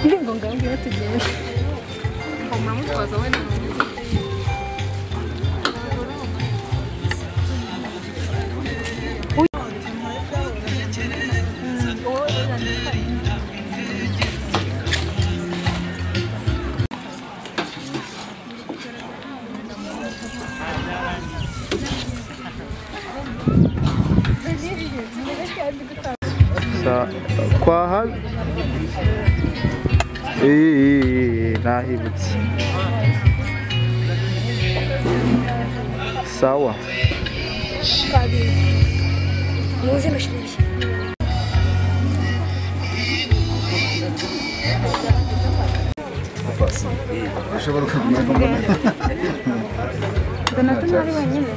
ndingo ngambye tugiye koma mutwaza wene kwaha nahibutse sawa muze mushiriki ushobora kumenya mbona Donato ntari wenyine